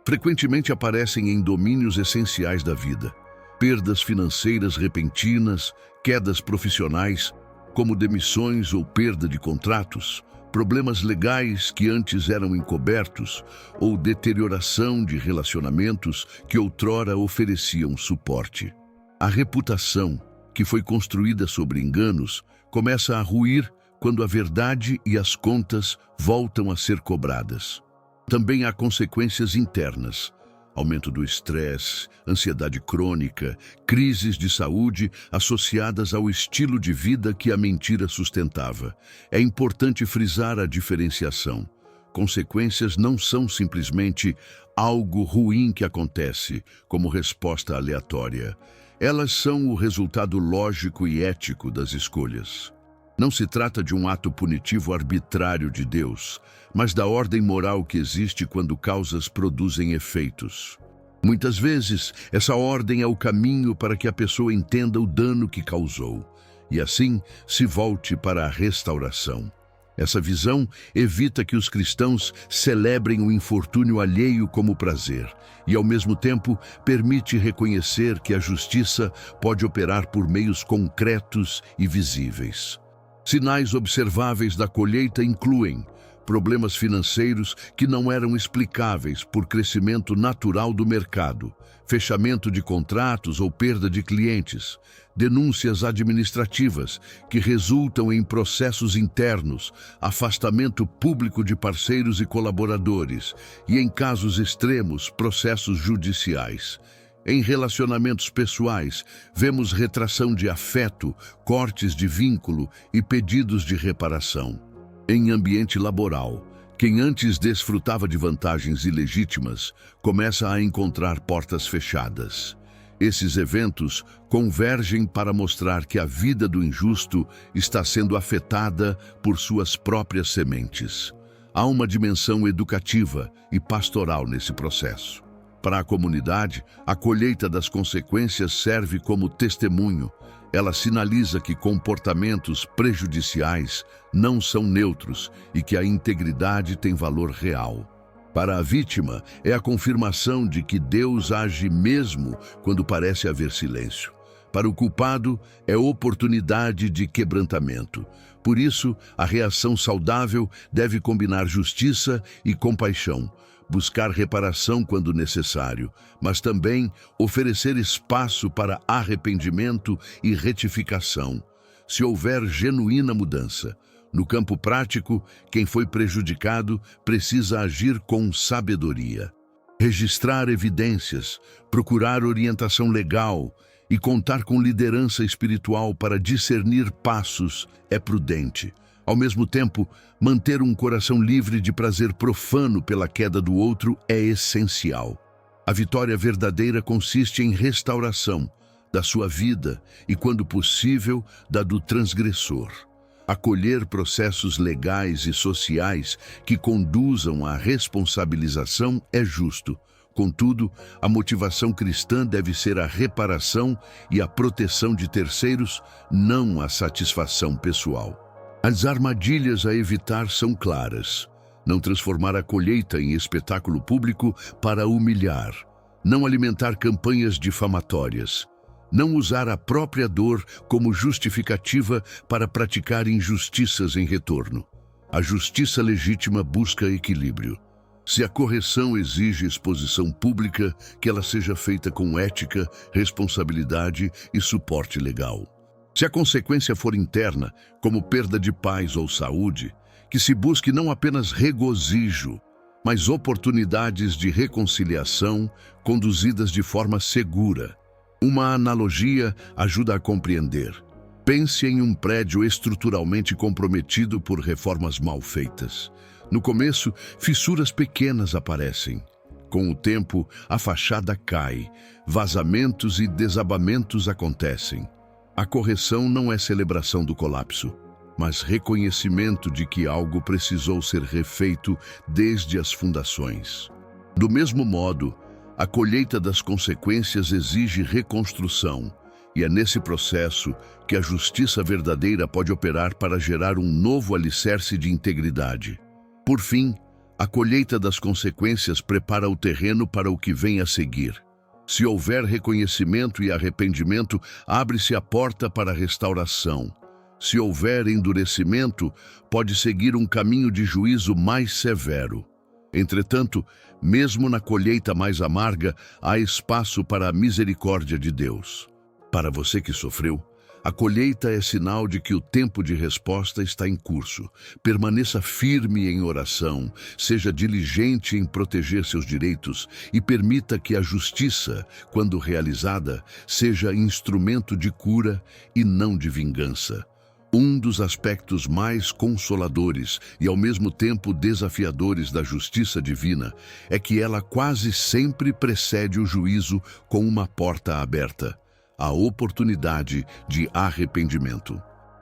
Speaker 1: Frequentemente aparecem em domínios essenciais da vida. Perdas financeiras repentinas, quedas profissionais, como demissões ou perda de contratos, problemas legais que antes eram encobertos ou deterioração de relacionamentos que outrora ofereciam suporte. A reputação, que foi construída sobre enganos, começa a ruir quando a verdade e as contas voltam a ser cobradas. Também há consequências internas. Aumento do estresse, ansiedade crônica, crises de saúde associadas ao estilo de vida que a mentira sustentava. É importante frisar a diferenciação. Consequências não são simplesmente algo ruim que acontece como resposta aleatória. Elas são o resultado lógico e ético das escolhas. Não se trata de um ato punitivo arbitrário de Deus, mas da ordem moral que existe quando causas produzem efeitos. Muitas vezes, essa ordem é o caminho para que a pessoa entenda o dano que causou e, assim, se volte para a restauração. Essa visão evita que os cristãos celebrem o infortúnio alheio como prazer e, ao mesmo tempo, permite reconhecer que a justiça pode operar por meios concretos e visíveis. Sinais observáveis da colheita incluem problemas financeiros que não eram explicáveis por crescimento natural do mercado, fechamento de contratos ou perda de clientes, denúncias administrativas que resultam em processos internos, afastamento público de parceiros e colaboradores e, em casos extremos, processos judiciais. Em relacionamentos pessoais, vemos retração de afeto, cortes de vínculo e pedidos de reparação. Em ambiente laboral, quem antes desfrutava de vantagens ilegítimas começa a encontrar portas fechadas. Esses eventos convergem para mostrar que a vida do injusto está sendo afetada por suas próprias sementes. Há uma dimensão educativa e pastoral nesse processo. Para a comunidade, a colheita das consequências serve como testemunho. Ela sinaliza que comportamentos prejudiciais não são neutros e que a integridade tem valor real. Para a vítima, é a confirmação de que Deus age mesmo quando parece haver silêncio. Para o culpado, é oportunidade de quebrantamento. Por isso, a reação saudável deve combinar justiça e compaixão, buscar reparação quando necessário, mas também oferecer espaço para arrependimento e retificação, se houver genuína mudança. No campo prático, quem foi prejudicado precisa agir com sabedoria. Registrar evidências, procurar orientação legal e contar com liderança espiritual para discernir passos é prudente. Ao mesmo tempo, manter um coração livre de prazer profano pela queda do outro é essencial. A vitória verdadeira consiste em restauração da sua vida e, quando possível, da do transgressor. Acolher processos legais e sociais que conduzam à responsabilização é justo. Contudo, a motivação cristã deve ser a reparação e a proteção de terceiros, não a satisfação pessoal. As armadilhas a evitar são claras. Não transformar a colheita em espetáculo público para humilhar. Não alimentar campanhas difamatórias. Não usar a própria dor como justificativa para praticar injustiças em retorno. A justiça legítima busca equilíbrio. Se a correção exige exposição pública, que ela seja feita com ética, responsabilidade e suporte legal. Se a consequência for interna, como perda de paz ou saúde, que se busque não apenas regozijo, mas oportunidades de reconciliação conduzidas de forma segura. Uma analogia ajuda a compreender. Pense em um prédio estruturalmente comprometido por reformas mal feitas. No começo, fissuras pequenas aparecem. Com o tempo, a fachada cai, vazamentos e desabamentos acontecem. A correção não é celebração do colapso, mas reconhecimento de que algo precisou ser refeito desde as fundações. Do mesmo modo, a colheita das consequências exige reconstrução, e é nesse processo que a justiça verdadeira pode operar para gerar um novo alicerce de integridade. Por fim, a colheita das consequências prepara o terreno para o que vem a seguir. Se houver reconhecimento e arrependimento, abre-se a porta para a restauração. Se houver endurecimento, pode seguir um caminho de juízo mais severo. Entretanto, mesmo na colheita mais amarga, há espaço para a misericórdia de Deus. Para você que sofreu, a colheita é sinal de que o tempo de resposta está em curso. Permaneça firme em oração, seja diligente em proteger seus direitos e permita que a justiça, quando realizada, seja instrumento de cura e não de vingança. Um dos aspectos mais consoladores e ao mesmo tempo desafiadores da justiça divina é que ela quase sempre precede o juízo com uma porta aberta, a oportunidade de arrependimento.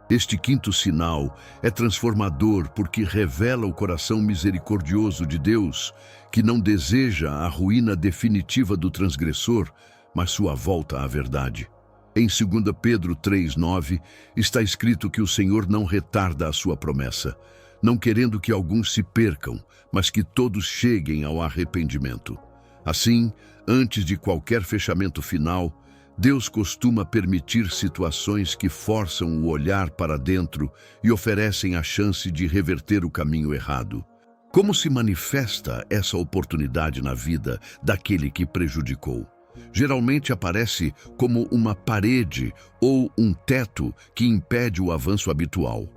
Speaker 1: Este quinto sinal é transformador porque revela o coração misericordioso de Deus, que não deseja a ruína definitiva do transgressor, mas sua volta à verdade. Em 2 Pedro 3:9, está escrito que o Senhor não retarda a sua promessa, não querendo que alguns se percam, mas que todos cheguem ao arrependimento. Assim, antes de qualquer fechamento final, Deus costuma permitir situações que forçam o olhar para dentro e oferecem a chance de reverter o caminho errado. Como se manifesta essa oportunidade na vida daquele que prejudicou? Geralmente aparece como uma parede ou um teto que impede o avanço habitual.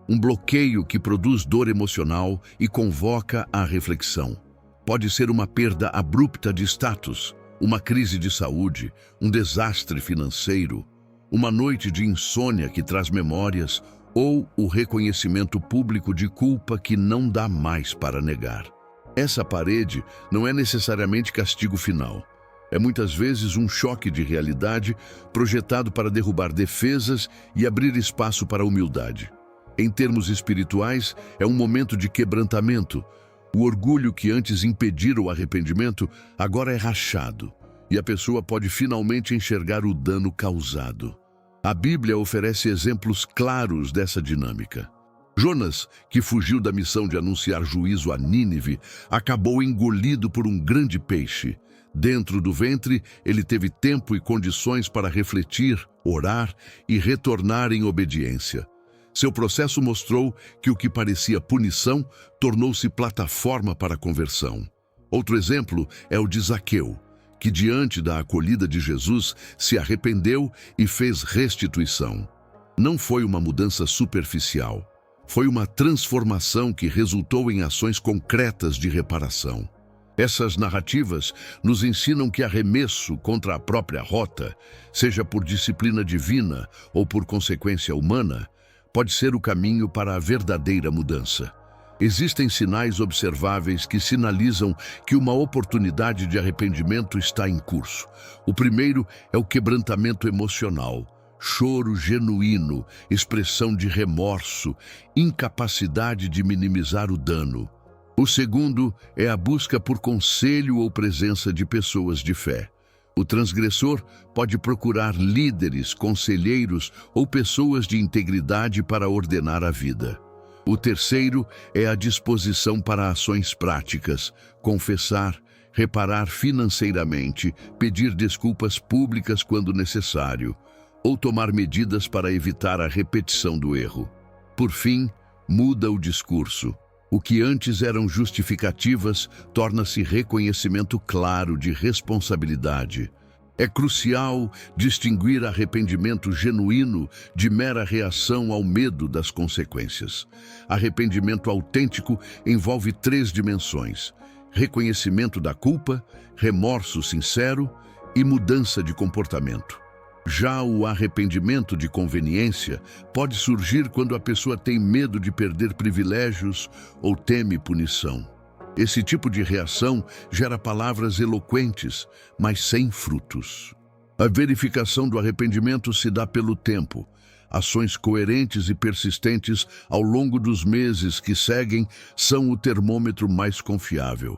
Speaker 1: Um bloqueio que produz dor emocional e convoca a reflexão. Pode ser uma perda abrupta de status, uma crise de saúde, um desastre financeiro, uma noite de insônia que traz memórias ou o reconhecimento público de culpa que não dá mais para negar. Essa parede não é necessariamente castigo final. É muitas vezes um choque de realidade projetado para derrubar defesas e abrir espaço para a humildade. Em termos espirituais, é um momento de quebrantamento. O orgulho que antes impedira o arrependimento agora é rachado, e a pessoa pode finalmente enxergar o dano causado. A Bíblia oferece exemplos claros dessa dinâmica. Jonas, que fugiu da missão de anunciar juízo a Nínive, acabou engolido por um grande peixe. Dentro do ventre, ele teve tempo e condições para refletir, orar e retornar em obediência. Seu processo mostrou que o que parecia punição tornou-se plataforma para a conversão. Outro exemplo é o de Zaqueu, que diante da acolhida de Jesus se arrependeu e fez restituição. Não foi uma mudança superficial, foi uma transformação que resultou em ações concretas de reparação. Essas narrativas nos ensinam que arremesso contra a própria rota, seja por disciplina divina ou por consequência humana, pode ser o caminho para a verdadeira mudança. Existem sinais observáveis que sinalizam que uma oportunidade de arrependimento está em curso. O primeiro é o quebrantamento emocional, choro genuíno, expressão de remorso, incapacidade de minimizar o dano. O segundo é a busca por conselho ou presença de pessoas de fé. O transgressor pode procurar líderes, conselheiros ou pessoas de integridade para ordenar a vida. O terceiro é a disposição para ações práticas, confessar, reparar financeiramente, pedir desculpas públicas quando necessário, ou tomar medidas para evitar a repetição do erro. Por fim, muda o discurso. O que antes eram justificativas torna-se reconhecimento claro de responsabilidade. É crucial distinguir arrependimento genuíno de mera reação ao medo das consequências. Arrependimento autêntico envolve 3 dimensões: reconhecimento da culpa, remorso sincero e mudança de comportamento. Já o arrependimento de conveniência pode surgir quando a pessoa tem medo de perder privilégios ou teme punição. Esse tipo de reação gera palavras eloquentes, mas sem frutos. A verificação do arrependimento se dá pelo tempo. Ações coerentes e persistentes ao longo dos meses que seguem são o termômetro mais confiável.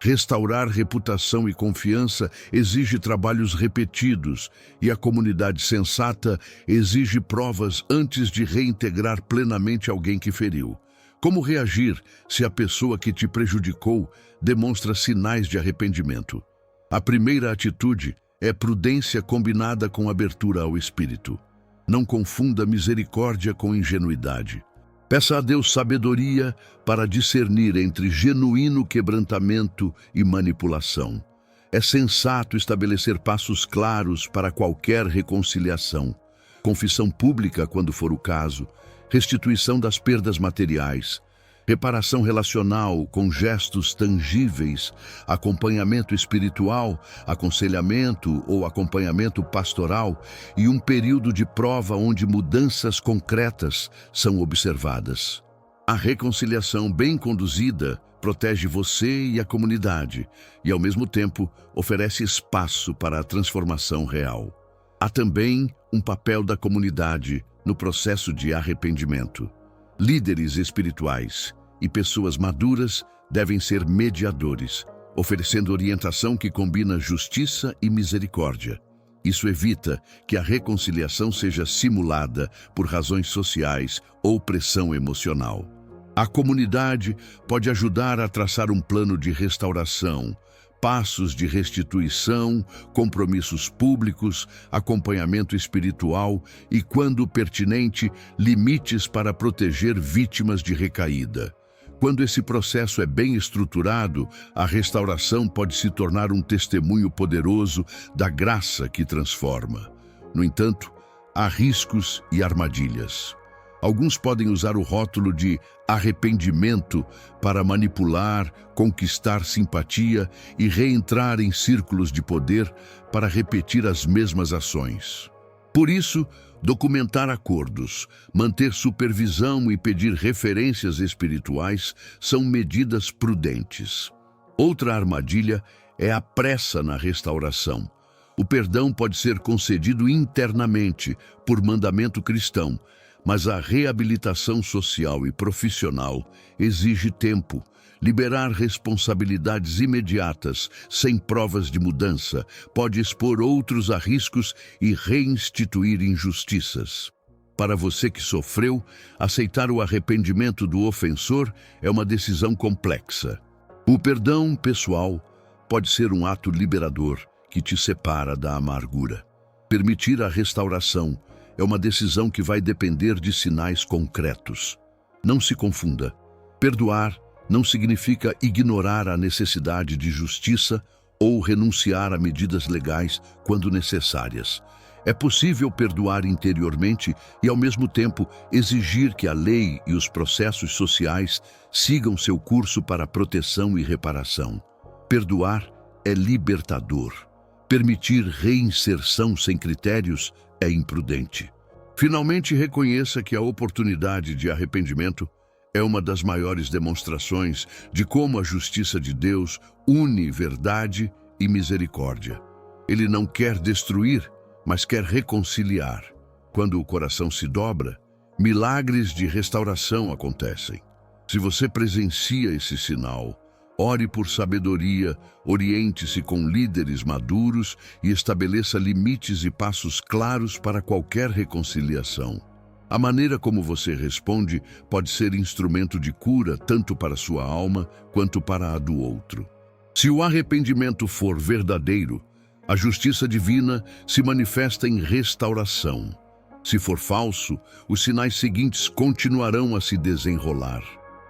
Speaker 1: Restaurar reputação e confiança exige trabalhos repetidos, e a comunidade sensata exige provas antes de reintegrar plenamente alguém que feriu. Como reagir se a pessoa que te prejudicou demonstra sinais de arrependimento? A primeira atitude é prudência combinada com abertura ao espírito. Não confunda misericórdia com ingenuidade. Peça a Deus sabedoria para discernir entre genuíno quebrantamento e manipulação. É sensato estabelecer passos claros para qualquer reconciliação. Confissão pública, quando for o caso, restituição das perdas materiais, Reparação relacional com gestos tangíveis, acompanhamento espiritual, aconselhamento ou acompanhamento pastoral e um período de prova onde mudanças concretas são observadas. A reconciliação bem conduzida protege você e a comunidade e, ao mesmo tempo, oferece espaço para a transformação real. Há também um papel da comunidade no processo de arrependimento. Líderes espirituais e pessoas maduras devem ser mediadores, oferecendo orientação que combina justiça e misericórdia. Isso evita que a reconciliação seja simulada por razões sociais ou pressão emocional. A comunidade pode ajudar a traçar um plano de restauração, passos de restituição, compromissos públicos, acompanhamento espiritual e, quando pertinente, limites para proteger vítimas de recaída. Quando esse processo é bem estruturado, a restauração pode se tornar um testemunho poderoso da graça que transforma. No entanto, há riscos e armadilhas. Alguns podem usar o rótulo de arrependimento para manipular, conquistar simpatia e reentrar em círculos de poder para repetir as mesmas ações. Por isso, documentar acordos, manter supervisão e pedir referências espirituais são medidas prudentes. Outra armadilha é a pressa na restauração. O perdão pode ser concedido internamente, por mandamento cristão, mas a reabilitação social e profissional exige tempo. Liberar responsabilidades imediatas, sem provas de mudança, pode expor outros a riscos e reinstituir injustiças. Para você que sofreu, aceitar o arrependimento do ofensor é uma decisão complexa. O perdão pessoal pode ser um ato liberador que te separa da amargura. Permitir a restauração é uma decisão que vai depender de sinais concretos. Não se confunda. Perdoar não significa ignorar a necessidade de justiça ou renunciar a medidas legais quando necessárias. É possível perdoar interiormente e, ao mesmo tempo, exigir que a lei e os processos sociais sigam seu curso para proteção e reparação. Perdoar é libertador. Permitir reinserção sem critérios é imprudente. Finalmente, reconheça que a oportunidade de arrependimento é uma das maiores demonstrações de como a justiça de Deus une verdade e misericórdia. Ele não quer destruir, mas quer reconciliar. Quando o coração se dobra, milagres de restauração acontecem. Se você presencia esse sinal, ore por sabedoria, oriente-se com líderes maduros e estabeleça limites e passos claros para qualquer reconciliação. A maneira como você responde pode ser instrumento de cura tanto para sua alma quanto para a do outro. Se o arrependimento for verdadeiro, a justiça divina se manifesta em restauração. Se for falso, os sinais seguintes continuarão a se desenrolar.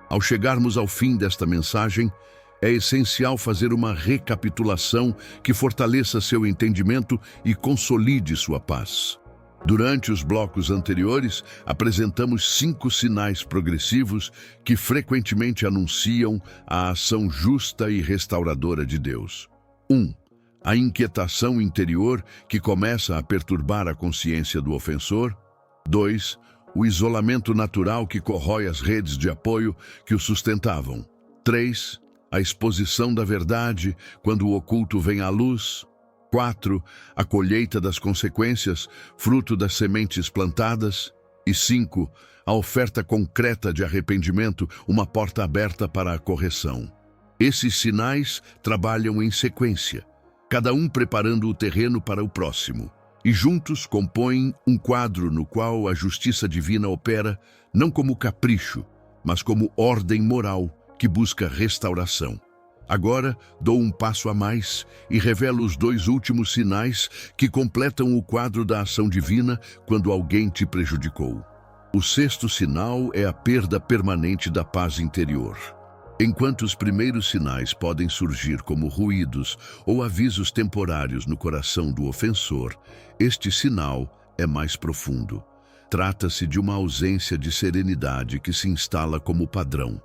Speaker 1: Ao chegarmos ao fim desta mensagem, é essencial fazer uma recapitulação que fortaleça seu entendimento e consolide sua paz. Durante os blocos anteriores, apresentamos 5 sinais progressivos que frequentemente anunciam a ação justa e restauradora de Deus. 1. A inquietação interior que começa a perturbar a consciência do ofensor. 2. O isolamento natural que corrói as redes de apoio que o sustentavam. 3. A exposição da verdade quando o oculto vem à luz. 4. A colheita das consequências, fruto das sementes plantadas. E 5. A oferta concreta de arrependimento, uma porta aberta para a correção. Esses sinais trabalham em sequência, cada um preparando o terreno para o próximo, e juntos compõem um quadro no qual a justiça divina opera não como capricho, mas como ordem moral que busca restauração. Agora, dou um passo a mais e revelo os 2 últimos sinais que completam o quadro da ação divina quando alguém te prejudicou. O 6º sinal é a perda permanente da paz interior. Enquanto os primeiros sinais podem surgir como ruídos ou avisos temporários no coração do ofensor, este sinal é mais profundo. Trata-se de uma ausência de serenidade que se instala como padrão.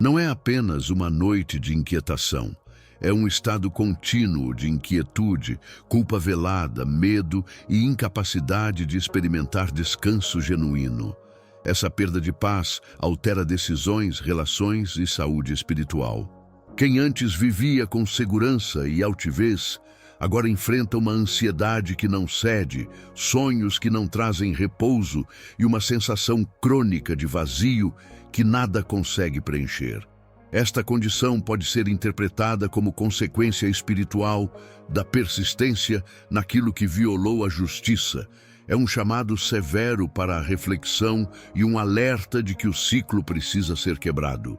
Speaker 1: Não é apenas uma noite de inquietação. É um estado contínuo de inquietude, culpa velada, medo e incapacidade de experimentar descanso genuíno. Essa perda de paz altera decisões, relações e saúde espiritual. Quem antes vivia com segurança e altivez, agora enfrenta uma ansiedade que não cede, sonhos que não trazem repouso e uma sensação crônica de vazio que nada consegue preencher. Esta condição pode ser interpretada como consequência espiritual da persistência naquilo que violou a justiça. É um chamado severo para a reflexão e um alerta de que o ciclo precisa ser quebrado.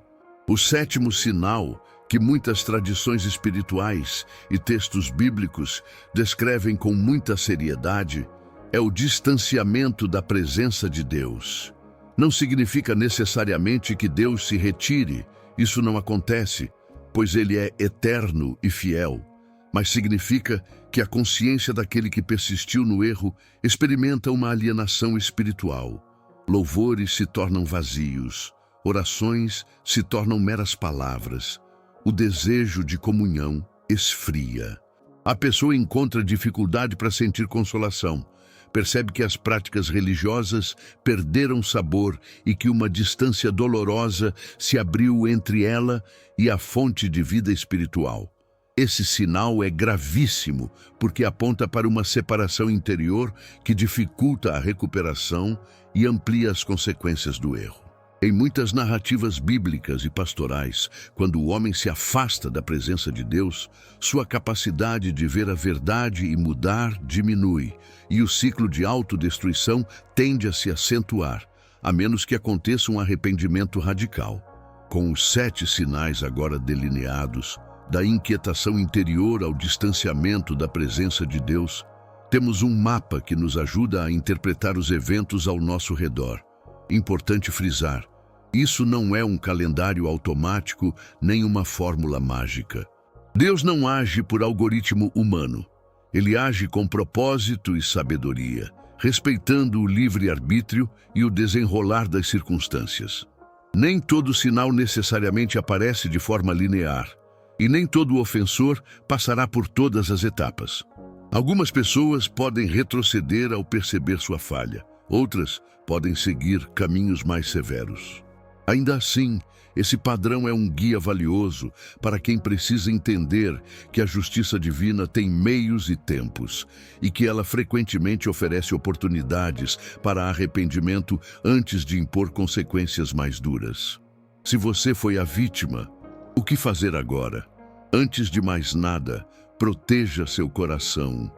Speaker 1: O sétimo sinal, que muitas tradições espirituais e textos bíblicos descrevem com muita seriedade, é o distanciamento da presença de Deus. Não significa necessariamente que Deus se retire. Isso não acontece, pois Ele é eterno e fiel, mas significa que a consciência daquele que persistiu no erro experimenta uma alienação espiritual. Louvores se tornam vazios, orações se tornam meras palavras, o desejo de comunhão esfria. A pessoa encontra dificuldade para sentir consolação, percebe que as práticas religiosas perderam sabor e que uma distância dolorosa se abriu entre ela e a fonte de vida espiritual. Esse sinal é gravíssimo, porque aponta para uma separação interior que dificulta a recuperação e amplia as consequências do erro. Em muitas narrativas bíblicas e pastorais, quando o homem se afasta da presença de Deus, sua capacidade de ver a verdade e mudar diminui, e o ciclo de autodestruição tende a se acentuar, a menos que aconteça um arrependimento radical. Com os 7 sinais agora delineados, da inquietação interior ao distanciamento da presença de Deus, temos um mapa que nos ajuda a interpretar os eventos ao nosso redor. Importante frisar, isso não é um calendário automático nem uma fórmula mágica. Deus não age por algoritmo humano. Ele age com propósito e sabedoria, respeitando o livre-arbítrio e o desenrolar das circunstâncias. Nem todo sinal necessariamente aparece de forma linear, e nem todo ofensor passará por todas as etapas. Algumas pessoas podem retroceder ao perceber sua falha, outras podem seguir caminhos mais severos. Ainda assim, esse padrão é um guia valioso para quem precisa entender que a justiça divina tem meios e tempos e que ela frequentemente oferece oportunidades para arrependimento antes de impor consequências mais duras. Se você foi a vítima, o que fazer agora? Antes de mais nada, proteja seu coração.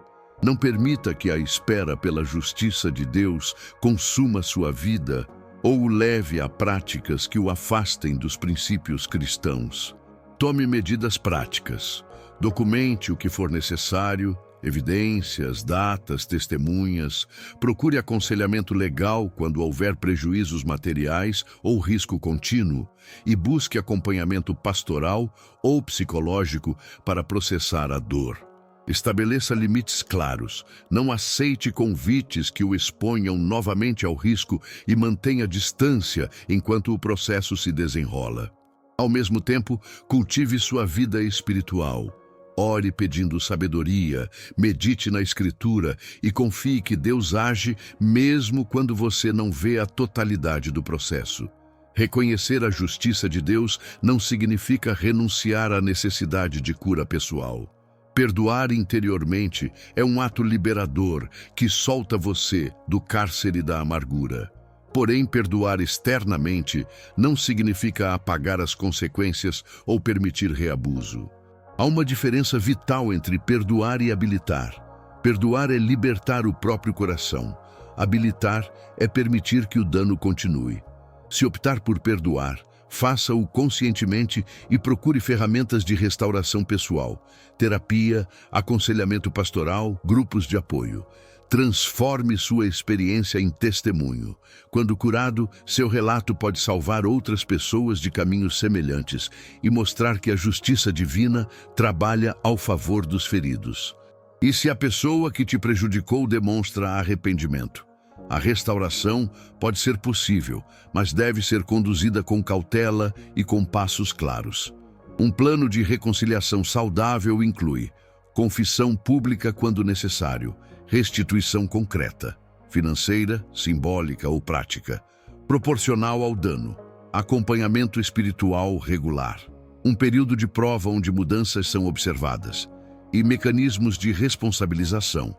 Speaker 1: Não permita que a espera pela justiça de Deus consuma sua vida ou o leve a práticas que o afastem dos princípios cristãos. Tome medidas práticas. Documente o que for necessário, evidências, datas, testemunhas. Procure aconselhamento legal quando houver prejuízos materiais ou risco contínuo e busque acompanhamento pastoral ou psicológico para processar a dor. Estabeleça limites claros, não aceite convites que o exponham novamente ao risco e mantenha distância enquanto o processo se desenrola. Ao mesmo tempo, cultive sua vida espiritual. Ore pedindo sabedoria, medite na Escritura e confie que Deus age mesmo quando você não vê a totalidade do processo. Reconhecer a justiça de Deus não significa renunciar à necessidade de cura pessoal. Perdoar interiormente é um ato liberador que solta você do cárcere da amargura. Porém, perdoar externamente não significa apagar as consequências ou permitir reabuso. Há uma diferença vital entre perdoar e habilitar. Perdoar é libertar o próprio coração. Habilitar é permitir que o dano continue. Se optar por perdoar, faça-o conscientemente e procure ferramentas de restauração pessoal, terapia, aconselhamento pastoral, grupos de apoio. Transforme sua experiência em testemunho. Quando curado, seu relato pode salvar outras pessoas de caminhos semelhantes e mostrar que a justiça divina trabalha ao favor dos feridos. E se a pessoa que te prejudicou demonstra arrependimento? A restauração pode ser possível, mas deve ser conduzida com cautela e com passos claros. Um plano de reconciliação saudável inclui confissão pública quando necessário, restituição concreta, financeira, simbólica ou prática, proporcional ao dano, acompanhamento espiritual regular, um período de prova onde mudanças são observadas e mecanismos de responsabilização,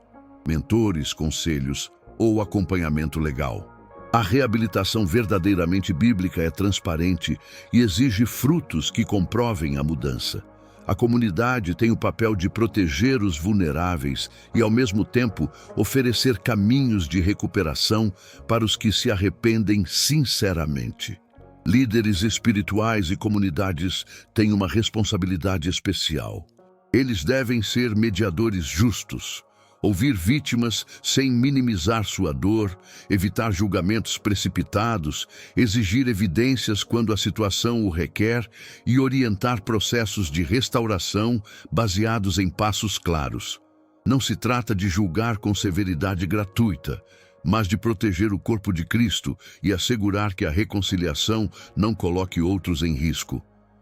Speaker 1: mentores, conselhos ou acompanhamento legal. A reabilitação verdadeiramente bíblica é transparente e exige frutos que comprovem a mudança. A comunidade tem o papel de proteger os vulneráveis e, ao mesmo tempo, oferecer caminhos de recuperação para os que se arrependem sinceramente. Líderes espirituais e comunidades têm uma responsabilidade especial. Eles devem ser mediadores justos, ouvir vítimas sem minimizar sua dor, evitar julgamentos precipitados, exigir evidências quando a situação o requer e orientar processos de restauração baseados em passos claros. Não se trata de julgar com severidade gratuita, mas de proteger o corpo de Cristo e assegurar que a reconciliação não coloque outros em risco.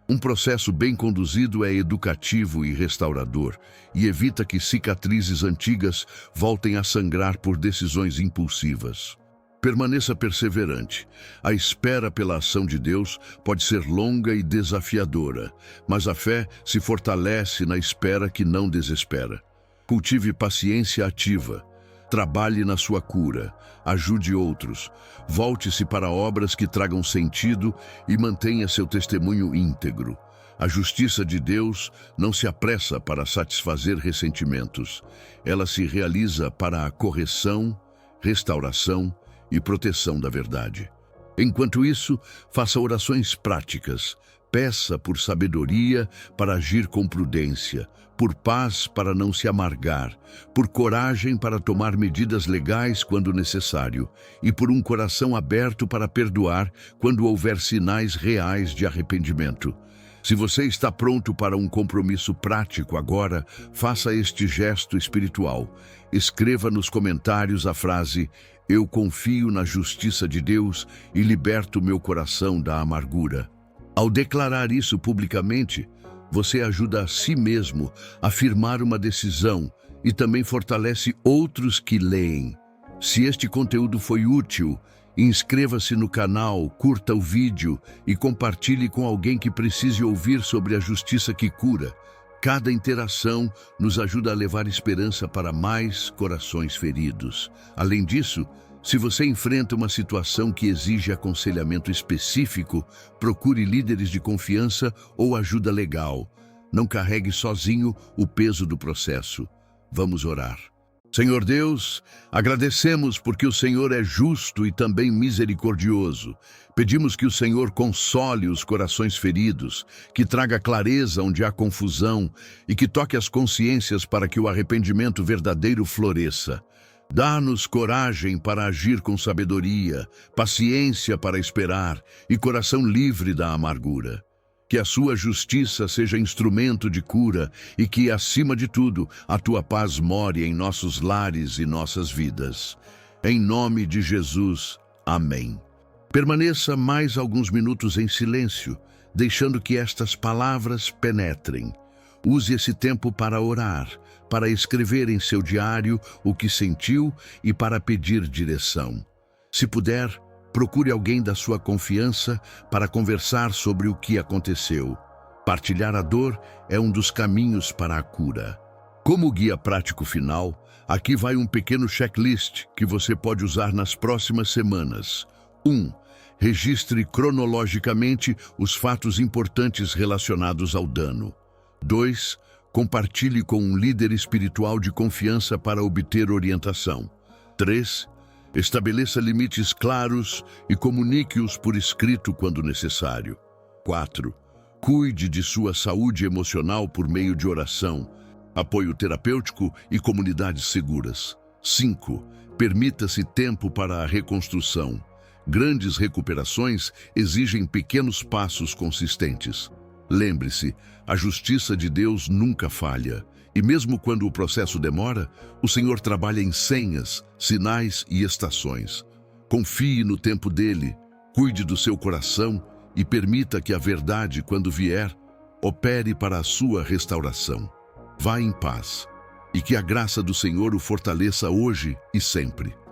Speaker 1: Um processo bem conduzido é educativo e restaurador e evita que cicatrizes antigas voltem a sangrar por decisões impulsivas. Permaneça perseverante. A espera pela ação de Deus pode ser longa e desafiadora, mas a fé se fortalece na espera que não desespera. Cultive paciência ativa. Trabalhe na sua cura, ajude outros, volte-se para obras que tragam sentido e mantenha seu testemunho íntegro. A justiça de Deus não se apressa para satisfazer ressentimentos. Ela se realiza para a correção, restauração e proteção da verdade. Enquanto isso, faça orações práticas. Peça por sabedoria para agir com prudência, por paz para não se amargar, por coragem para tomar medidas legais quando necessário e por um coração aberto para perdoar quando houver sinais reais de arrependimento. Se você está pronto para um compromisso prático agora, faça este gesto espiritual. Escreva nos comentários a frase: "Eu confio na justiça de Deus e liberto meu coração da amargura." Ao declarar isso publicamente, você ajuda a si mesmo a firmar uma decisão e também fortalece outros que leem. Se este conteúdo foi útil, inscreva-se no canal, curta o vídeo e compartilhe com alguém que precise ouvir sobre a justiça que cura. Cada interação nos ajuda a levar esperança para mais corações feridos. Além disso, se você enfrenta uma situação que exige aconselhamento específico, procure líderes de confiança ou ajuda legal. Não carregue sozinho o peso do processo. Vamos orar. Senhor Deus, agradecemos porque o Senhor é justo e também misericordioso. Pedimos que o Senhor console os corações feridos, que traga clareza onde há confusão e que toque as consciências para que o arrependimento verdadeiro floresça. Dá-nos coragem para agir com sabedoria, paciência para esperar e coração livre da amargura. Que a sua justiça seja instrumento de cura e que, acima de tudo, a tua paz more em nossos lares e nossas vidas. Em nome de Jesus, amém. Permaneça mais alguns minutos em silêncio, deixando que estas palavras penetrem. Use esse tempo para orar, para escrever em seu diário o que sentiu e para pedir direção. Se puder, procure alguém da sua confiança para conversar sobre o que aconteceu. Partilhar a dor é um dos caminhos para a cura. Como guia prático final, aqui vai um pequeno checklist que você pode usar nas próximas semanas. 1. Registre cronologicamente os fatos importantes relacionados ao dano. 2. Compartilhe com um líder espiritual de confiança para obter orientação. 3. Estabeleça limites claros e comunique-os por escrito quando necessário. 4. Cuide de sua saúde emocional por meio de oração, apoio terapêutico e comunidades seguras. 5. Permita-se tempo para a reconstrução. Grandes recuperações exigem pequenos passos consistentes. Lembre-se, a justiça de Deus nunca falha, E mesmo quando o processo demora, o Senhor trabalha em senhas, sinais e estações. Confie no tempo dele, cuide do seu coração e permita que a verdade, quando vier, opere para a sua restauração. Vá em paz e que a graça do Senhor o fortaleça hoje e sempre.